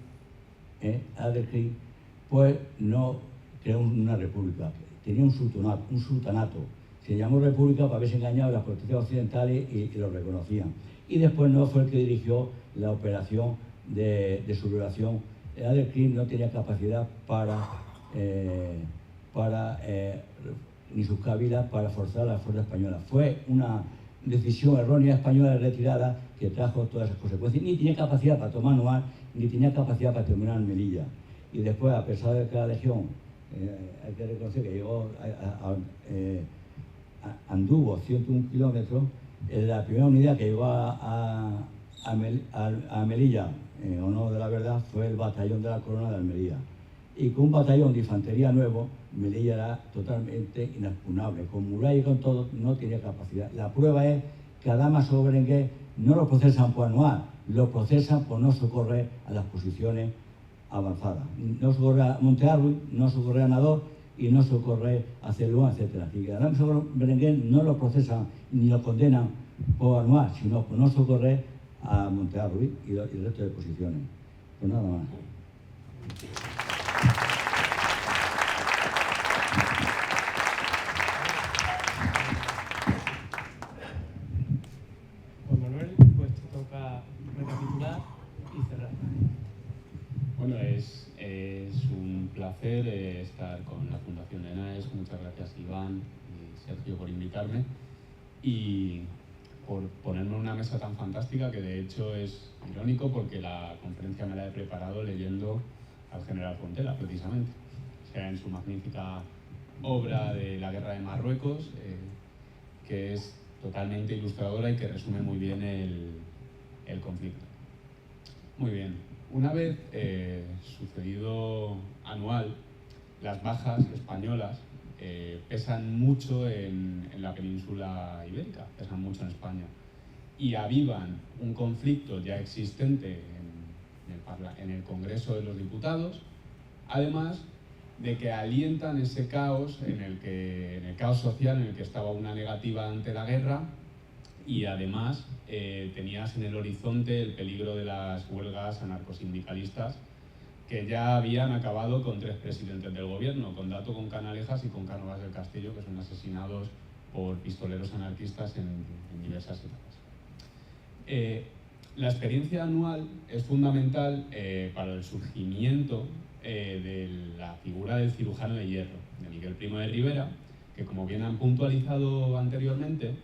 pues no creó una república, tenía un sultanato. Se llamó república para haberse engañado a las potencias occidentales y lo reconocían. Y después no fue el que dirigió la operación de sublevación. Adlercreek no tenía capacidad ni sus cabilas para forzar a la fuerza española. Fue una decisión errónea española de retirada que trajo todas esas consecuencias. Ni tenía capacidad para tomar Anual, ni tenía capacidad para terminar en Melilla. Y después, a pesar de que la Legión, hay que reconocer que llegó anduvo 101 kilómetros, la primera unidad que llegó a Melilla, en honor de la verdad, fue el batallón de la Corona de Almería. Y con un batallón de infantería nuevo, Melilla era totalmente inexpugnable. Con muralla y con todo, no tenía capacidad. La prueba es que a Dámaso Berenguer no lo procesan por Anual, lo procesan por no socorrer a las posiciones avanzadas. No socorre a Montearruy, no socorre a Nador y no socorre a Celuán, etc. Así que a Dámaso Berenguer no lo procesan ni lo condenan por Anual, sino por no socorrer a Montearruy y el resto de posiciones. Pues nada más. Pues Manuel, pues te toca recapitular y cerrar. Bueno, es un placer estar con la Fundación ENAES. Muchas gracias, Iván y Sergio, por invitarme y por ponerme en una mesa tan fantástica, que de hecho es irónico porque la conferencia me la he preparado leyendo al general Fontela, precisamente. O sea, en su magnífica obra de la Guerra de Marruecos, que es totalmente ilustradora y que resume muy bien el conflicto. Muy bien. Una vez sucedido Anual, las bajas españolas pesan mucho en la península ibérica, pesan mucho en España, y avivan un conflicto ya existente en el Congreso de los Diputados, además de que alientan ese caos en el caos social en el que estaba una negativa ante la guerra, y además tenías en el horizonte el peligro de las huelgas anarcosindicalistas que ya habían acabado con 3 presidentes del gobierno, con Dato, con Canalejas y con Cánovas del Castillo, que son asesinados por pistoleros anarquistas en diversas etapas. La experiencia Anual es fundamental para el surgimiento de la figura del cirujano de hierro, de Miguel Primo de Rivera, que, como bien han puntualizado anteriormente,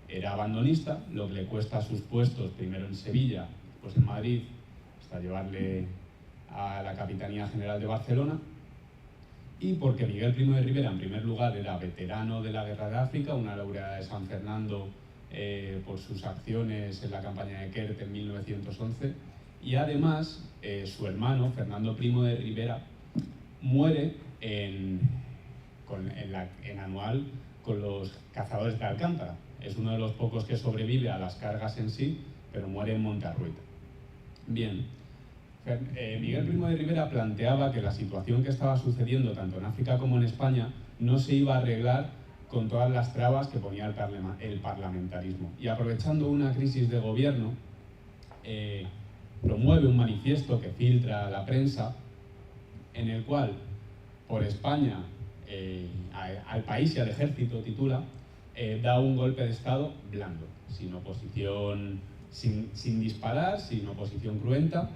era abandonista, lo que le cuesta sus puestos primero en Sevilla, pues en Madrid, hasta llevarle a la Capitanía General de Barcelona, y porque Miguel Primo de Rivera, en primer lugar, era veterano de la Guerra de África, una laureada de San Fernando por sus acciones en la campaña de Quert en 1911, y además su hermano, Fernando Primo de Rivera, muere en Anual con los cazadores de Alcántara. Es uno de los pocos que sobrevive a las cargas en sí, pero muere en Montearruita. Bien, Miguel Primo de Rivera planteaba que la situación que estaba sucediendo tanto en África como en España no se iba a arreglar con todas las trabas que ponía el parlamentarismo. Y aprovechando una crisis de gobierno, promueve un manifiesto que filtra a la prensa, en el cual, por España, al país y al ejército, titula, da un golpe de Estado blando, sin oposición, sin disparar, sin oposición cruenta.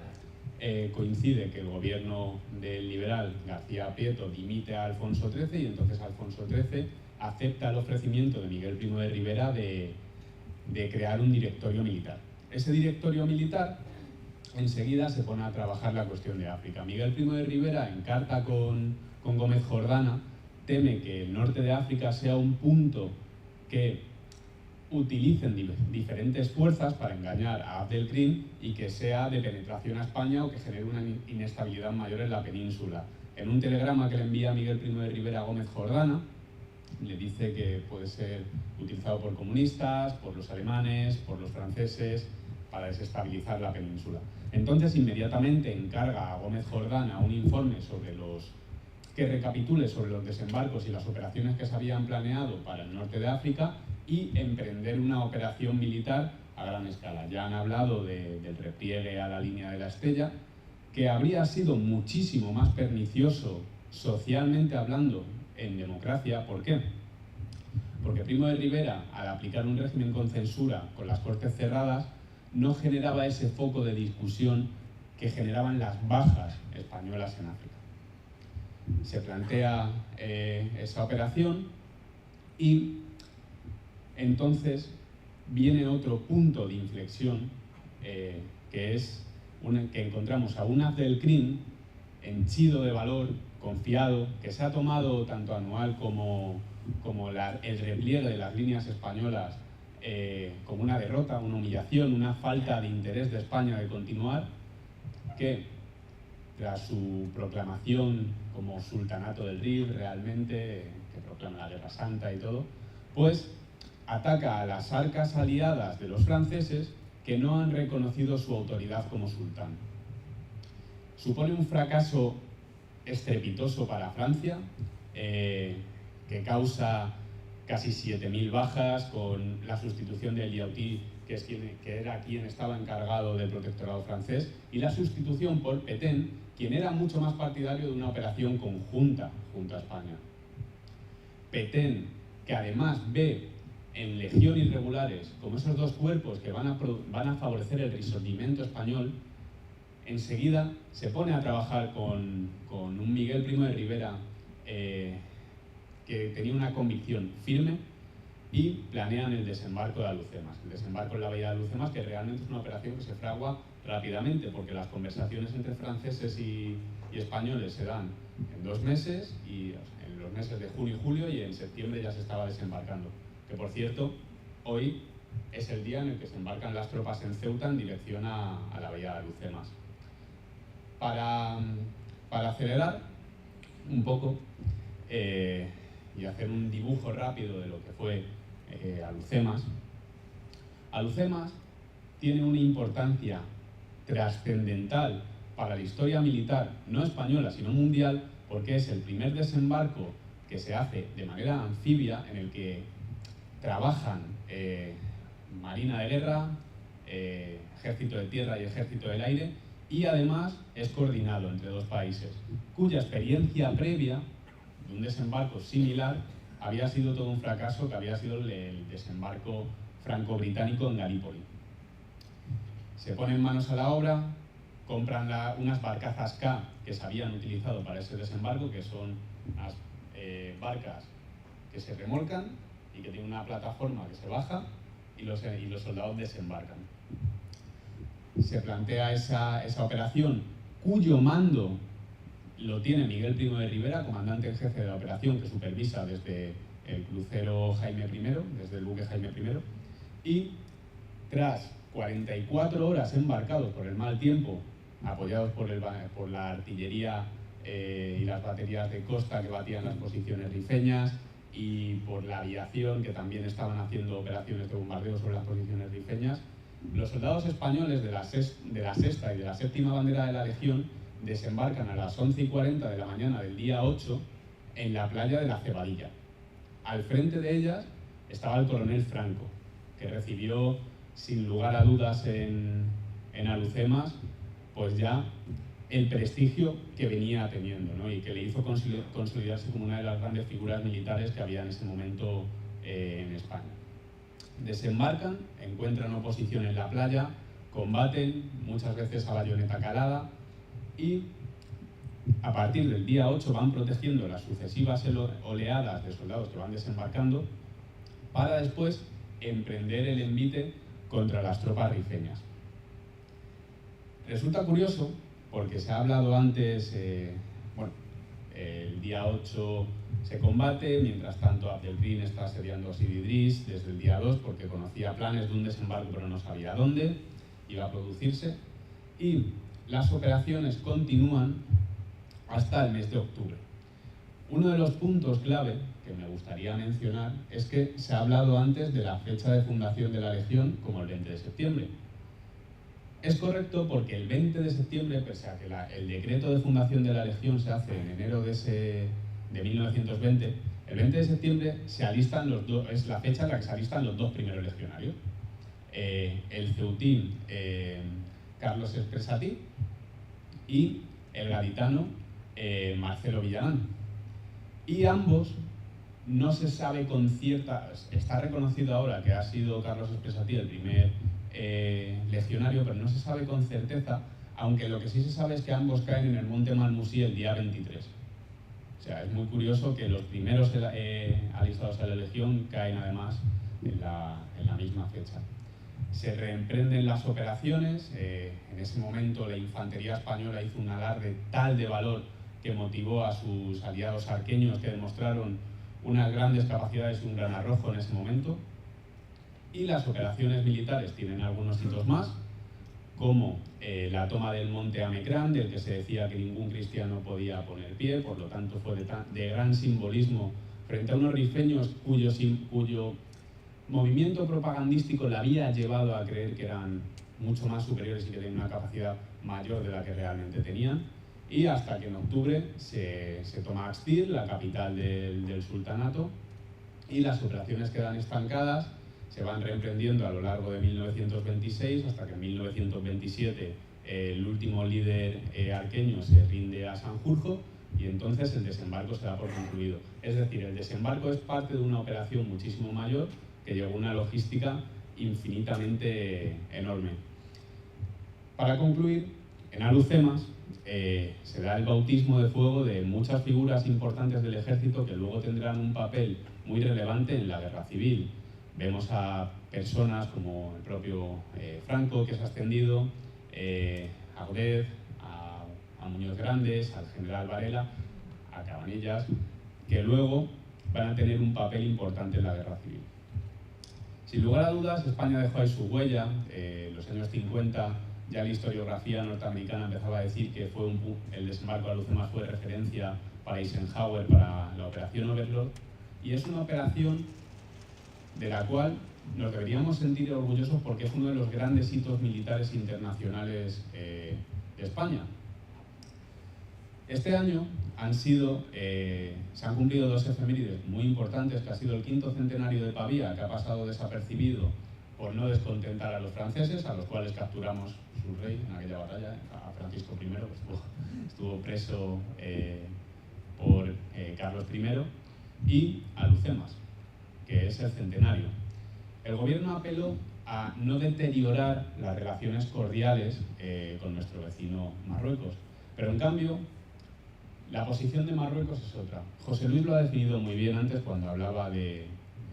Coincide que el gobierno del liberal García Prieto dimite a Alfonso XIII, y entonces Alfonso XIII acepta el ofrecimiento de Miguel Primo de Rivera de crear un directorio militar. Ese directorio militar enseguida se pone a trabajar la cuestión de África. Miguel Primo de Rivera, en carta con Gómez Jordana, teme que el norte de África sea un punto que utilicen diferentes fuerzas para engañar a Abdelkrim y que sea de penetración a España o que genere una inestabilidad mayor en la península. En un telegrama que le envía Miguel Primo de Rivera a Gómez Jordana, le dice que puede ser utilizado por comunistas, por los alemanes, por los franceses, para desestabilizar la península. Entonces, inmediatamente encarga a Gómez Jordana un informe que recapitule sobre los desembarcos y las operaciones que se habían planeado para el norte de África y emprender una operación militar a gran escala. Ya han hablado del repliegue a la línea de la Estella, que habría sido muchísimo más pernicioso socialmente hablando en democracia. ¿Por qué? Porque Primo de Rivera, al aplicar un régimen con censura, con las cortes cerradas, no generaba ese foco de discusión que generaban las bajas españolas en África. Se plantea esa operación y entonces viene otro punto de inflexión que es que encontramos a un Abdelkrim henchido de valor, confiado, que se ha tomado tanto Anual como el repliegue de las líneas españolas como una derrota, una humillación, una falta de interés de España de continuar, que tras su proclamación como sultanato del Rif realmente, que proclama la Guerra Santa y todo, pues ataca a las arcas aliadas de los franceses que no han reconocido su autoridad como sultán. Supone un fracaso estrepitoso para Francia, que causa casi 7.000 bajas, con la sustitución de Eliautí, que era quien estaba encargado del protectorado francés, y la sustitución por Pétain, quien era mucho más partidario de una operación conjunta junto a España. Pétain, que además ve en Legión y Regulares como esos dos cuerpos que van a favorecer el risorgimento español, enseguida se pone a trabajar con un Miguel Primo de Rivera que tenía una convicción firme, y planean el desembarco de Alhucemas. El desembarco en la bahía de Alhucemas, que realmente es una operación que se fragua rápidamente, porque las conversaciones entre franceses y españoles se dan en 2 meses, y en los meses de junio y julio, y en septiembre ya se estaba desembarcando. Que por cierto, hoy es el día en el que se embarcan las tropas en Ceuta en dirección a la bahía de Alhucemas. Para acelerar un poco y hacer un dibujo rápido de lo que fue Alhucemas, Alhucemas tiene una importancia trascendental para la historia militar, no española, sino mundial, porque es el primer desembarco que se hace de manera anfibia, en el que trabajan Marina de Guerra, Ejército de Tierra y Ejército del Aire, y además es coordinado entre 2 países, cuya experiencia previa de un desembarco similar había sido todo un fracaso, que había sido el desembarco franco-británico en Galípoli. Se ponen manos a la obra, compran unas barcazas K que se habían utilizado para ese desembarco, que son unas barcas que se remolcan y que tienen una plataforma que se baja, y los soldados desembarcan. Se plantea esa operación, cuyo mando lo tiene Miguel Primo de Rivera, comandante en jefe de la operación, que supervisa desde el crucero Jaime I, desde el buque Jaime I, y tras 44 horas embarcados por el mal tiempo, apoyados por la artillería y las baterías de costa que batían las posiciones rifeñas, y por la aviación, que también estaban haciendo operaciones de bombardeo sobre las posiciones rifeñas, los soldados españoles de la 6ª y de la 7ª bandera de la Legión desembarcan a las 11:40 de la mañana del día 8 en la playa de la Cebadilla. Al frente de ellas estaba el coronel Franco, que recibió sin lugar a dudas en Alhucemas pues ya el prestigio que venía teniendo, ¿no? Y que le hizo consolidarse como una de las grandes figuras militares que había en ese momento en España. Desembarcan, encuentran oposición en la playa, combaten, muchas veces a bayoneta calada, y a partir del día 8 van protegiendo las sucesivas oleadas de soldados que van desembarcando, para después emprender el envite contra las tropas rifeñas. Resulta curioso porque se ha hablado antes, el día 8 se combate, mientras tanto Abdelkrim está asediando a Sidi Idris desde el día 2, porque conocía planes de un desembarco pero no sabía dónde iba a producirse, y las operaciones continúan hasta el mes de octubre. Uno de los puntos clave que me gustaría mencionar es que se ha hablado antes de la fecha de fundación de la Legión como el 20 de septiembre. Es correcto porque el 20 de septiembre, pese a que el decreto de fundación de la Legión se hace en enero de 1920, el 20 de septiembre se alistan es la fecha en la que se alistan los dos primeros legionarios. El ceutín Carlos Espresati y el gaditano Marcelo Villarán. Y ambos no se sabe con cierta... Está reconocido ahora que ha sido Carlos Espresati el primer legionario, pero no se sabe con certeza, aunque lo que sí se sabe es que ambos caen en el Monte Malmusí el día 23. O sea, es muy curioso que los primeros alistados a la Legión caen además en la misma fecha. Se reemprenden las operaciones. En ese momento la infantería española hizo un alarde tal de valor que motivó a sus aliados arqueños, que demostraron unas grandes capacidades y un gran arrojo en ese momento. Y las operaciones militares tienen algunos hitos más, como la toma del monte Amecrán, del que se decía que ningún cristiano podía poner pie, por lo tanto fue de gran simbolismo frente a unos rifeños cuyo movimiento propagandístico le había llevado a creer que eran mucho más superiores y que tenían una capacidad mayor de la que realmente tenían. Y hasta que en octubre se toma Axtir, la capital del sultanato, y las operaciones quedan estancadas, se van reemprendiendo a lo largo de 1926 hasta que en 1927 el último líder arqueño se rinde a Sanjurjo y entonces el desembarco se da por concluido. Es decir, el desembarco es parte de una operación muchísimo mayor que llevó una logística infinitamente enorme. Para concluir, en Alhucemas se da el bautismo de fuego de muchas figuras importantes del ejército que luego tendrán un papel muy relevante en la guerra civil. Vemos a personas como el propio Franco, que es ascendido, a Gómez, a Muñoz Grandes, al general Varela, a Cabanillas, que luego van a tener un papel importante en la guerra civil. Sin lugar a dudas, España dejó ahí su huella. En los años 50 ya la historiografía norteamericana empezaba a decir que el desembarco de Alhucemas fue referencia para Eisenhower, para la operación Overlord, y es una operación de la cual nos deberíamos sentir orgullosos porque es uno de los grandes hitos militares internacionales de España. Este año se han cumplido dos efemérides muy importantes, que ha sido el 5º centenario de Pavía, que ha pasado desapercibido por no descontentar a los franceses, a los cuales capturamos su rey en aquella batalla, a Francisco I, que estuvo preso por Carlos I, y Alhucemas, que es el centenario. El gobierno apeló a no deteriorar las relaciones cordiales con nuestro vecino Marruecos, pero en cambio la posición de Marruecos es otra. José Luis lo ha definido muy bien antes cuando hablaba de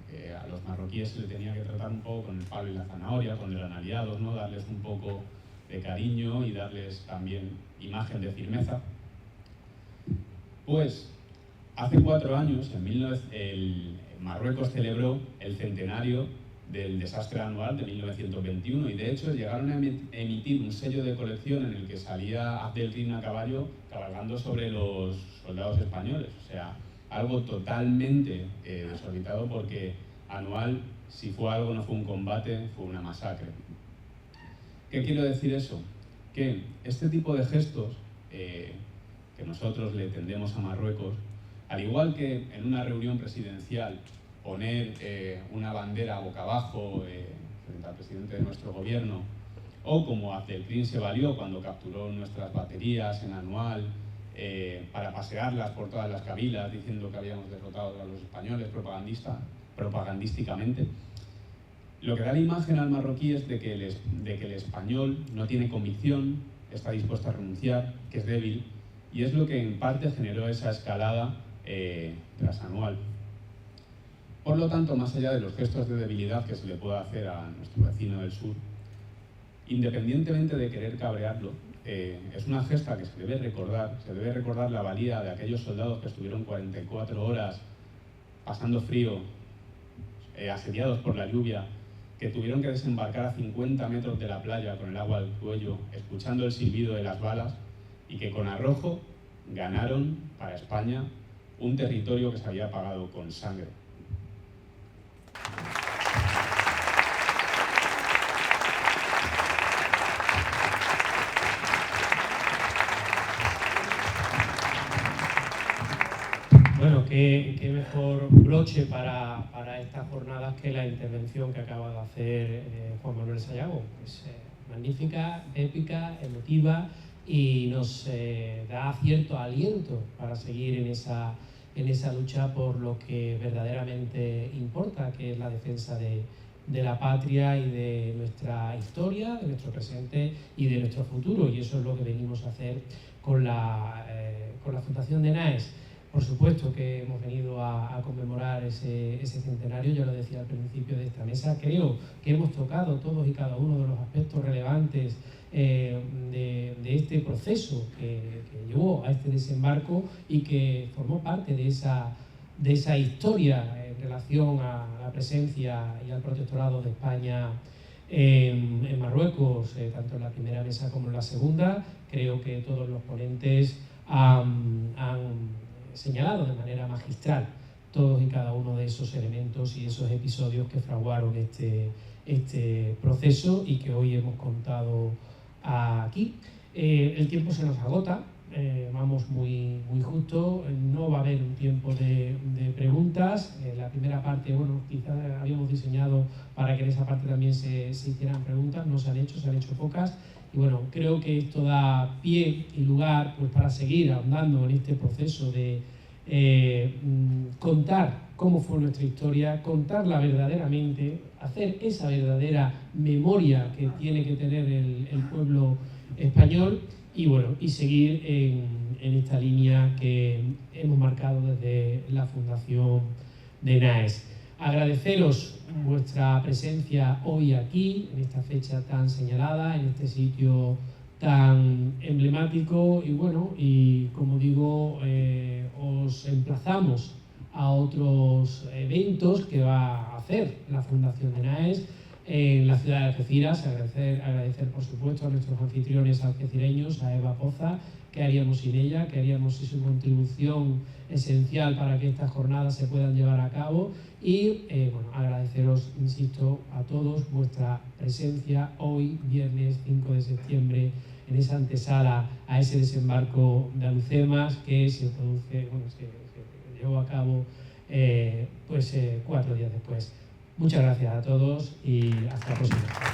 que a los marroquíes se le tenía que tratar un poco con el palo y la zanahoria, cuando eran aliados, ¿no? Darles un poco de cariño y darles también imagen de firmeza. Pues hace 4 años, Marruecos celebró el centenario del desastre anual de 1921 y de hecho llegaron a emitir un sello de colección en el que salía Abdelkrim a caballo cabalgando sobre los soldados españoles. O sea, algo totalmente desorbitado, porque anual, si fue algo, no fue un combate, fue una masacre. ¿Qué quiero decir eso? Que este tipo de gestos que nosotros le tendemos a Marruecos, al igual que en una reunión presidencial poner una bandera boca abajo frente al presidente de nuestro gobierno, o como Abdelkrim se valió cuando capturó nuestras baterías en Anual para pasearlas por todas las cabilas diciendo que habíamos derrotado a los españoles propagandísticamente, lo que da la imagen al marroquí es de que el español no tiene convicción, está dispuesto a renunciar, que es débil, y es lo que en parte generó esa escalada tras Anual. Por lo tanto, más allá de los gestos de debilidad que se le pueda hacer a nuestro vecino del sur, independientemente de querer cabrearlo, es una gesta que se debe recordar la valía de aquellos soldados que estuvieron 44 horas pasando frío, asediados por la lluvia, que tuvieron que desembarcar a 50 metros de la playa con el agua al cuello, escuchando el silbido de las balas, y que con arrojo ganaron para España un territorio que se había pagado con sangre. Bueno, qué mejor broche para estas jornadas que la intervención que acaba de hacer Juan Manuel Sayago. Es magnífica, épica, emotiva y nos da cierto aliento para seguir en esa lucha por lo que verdaderamente importa, que es la defensa de la patria y de nuestra historia, de nuestro presente y de nuestro futuro. Y eso es lo que venimos a hacer con la Fundación de NAES. Por supuesto que hemos venido a conmemorar ese centenario, ya lo decía al principio de esta mesa. Creo que hemos tocado todos y cada uno de los aspectos relevantes de este proceso que llevó a este desembarco y que formó parte de esa historia en relación a la presencia y al protectorado de España en Marruecos, tanto en la primera mesa como en la segunda. Creo que todos los ponentes han señalado de manera magistral todos y cada uno de esos elementos y esos episodios que fraguaron este proceso y que hoy hemos contado aquí. El tiempo se nos agota, vamos muy justo, no va a haber un tiempo de preguntas. La primera parte, bueno, quizás habíamos diseñado para que en esa parte también se hicieran preguntas, no se han hecho pocas. Y bueno, creo que esto da pie y lugar pues, para seguir ahondando en este proceso de contar cómo fue nuestra historia, contarla verdaderamente, hacer esa verdadera memoria que tiene que tener el pueblo español y bueno, y seguir en esta línea que hemos marcado desde la Fundación de NAES. Agradeceros vuestra presencia hoy aquí, en esta fecha tan señalada, en este sitio tan emblemático y bueno, y como digo, os emplazamos a otros eventos que va a hacer la Fundación de NAES en la ciudad de Algeciras. Agradecer por supuesto a nuestros anfitriones algecireños, a Eva Poza, qué haríamos sin ella, qué haríamos sin su contribución esencial para que estas jornadas se puedan llevar a cabo y bueno, agradeceros, insisto, a todos vuestra presencia hoy, viernes 5 de septiembre, en esa antesala a ese desembarco de Alhucemas que se produce, bueno, se llevó a cabo 4 días después. Muchas gracias a todos y hasta la próxima.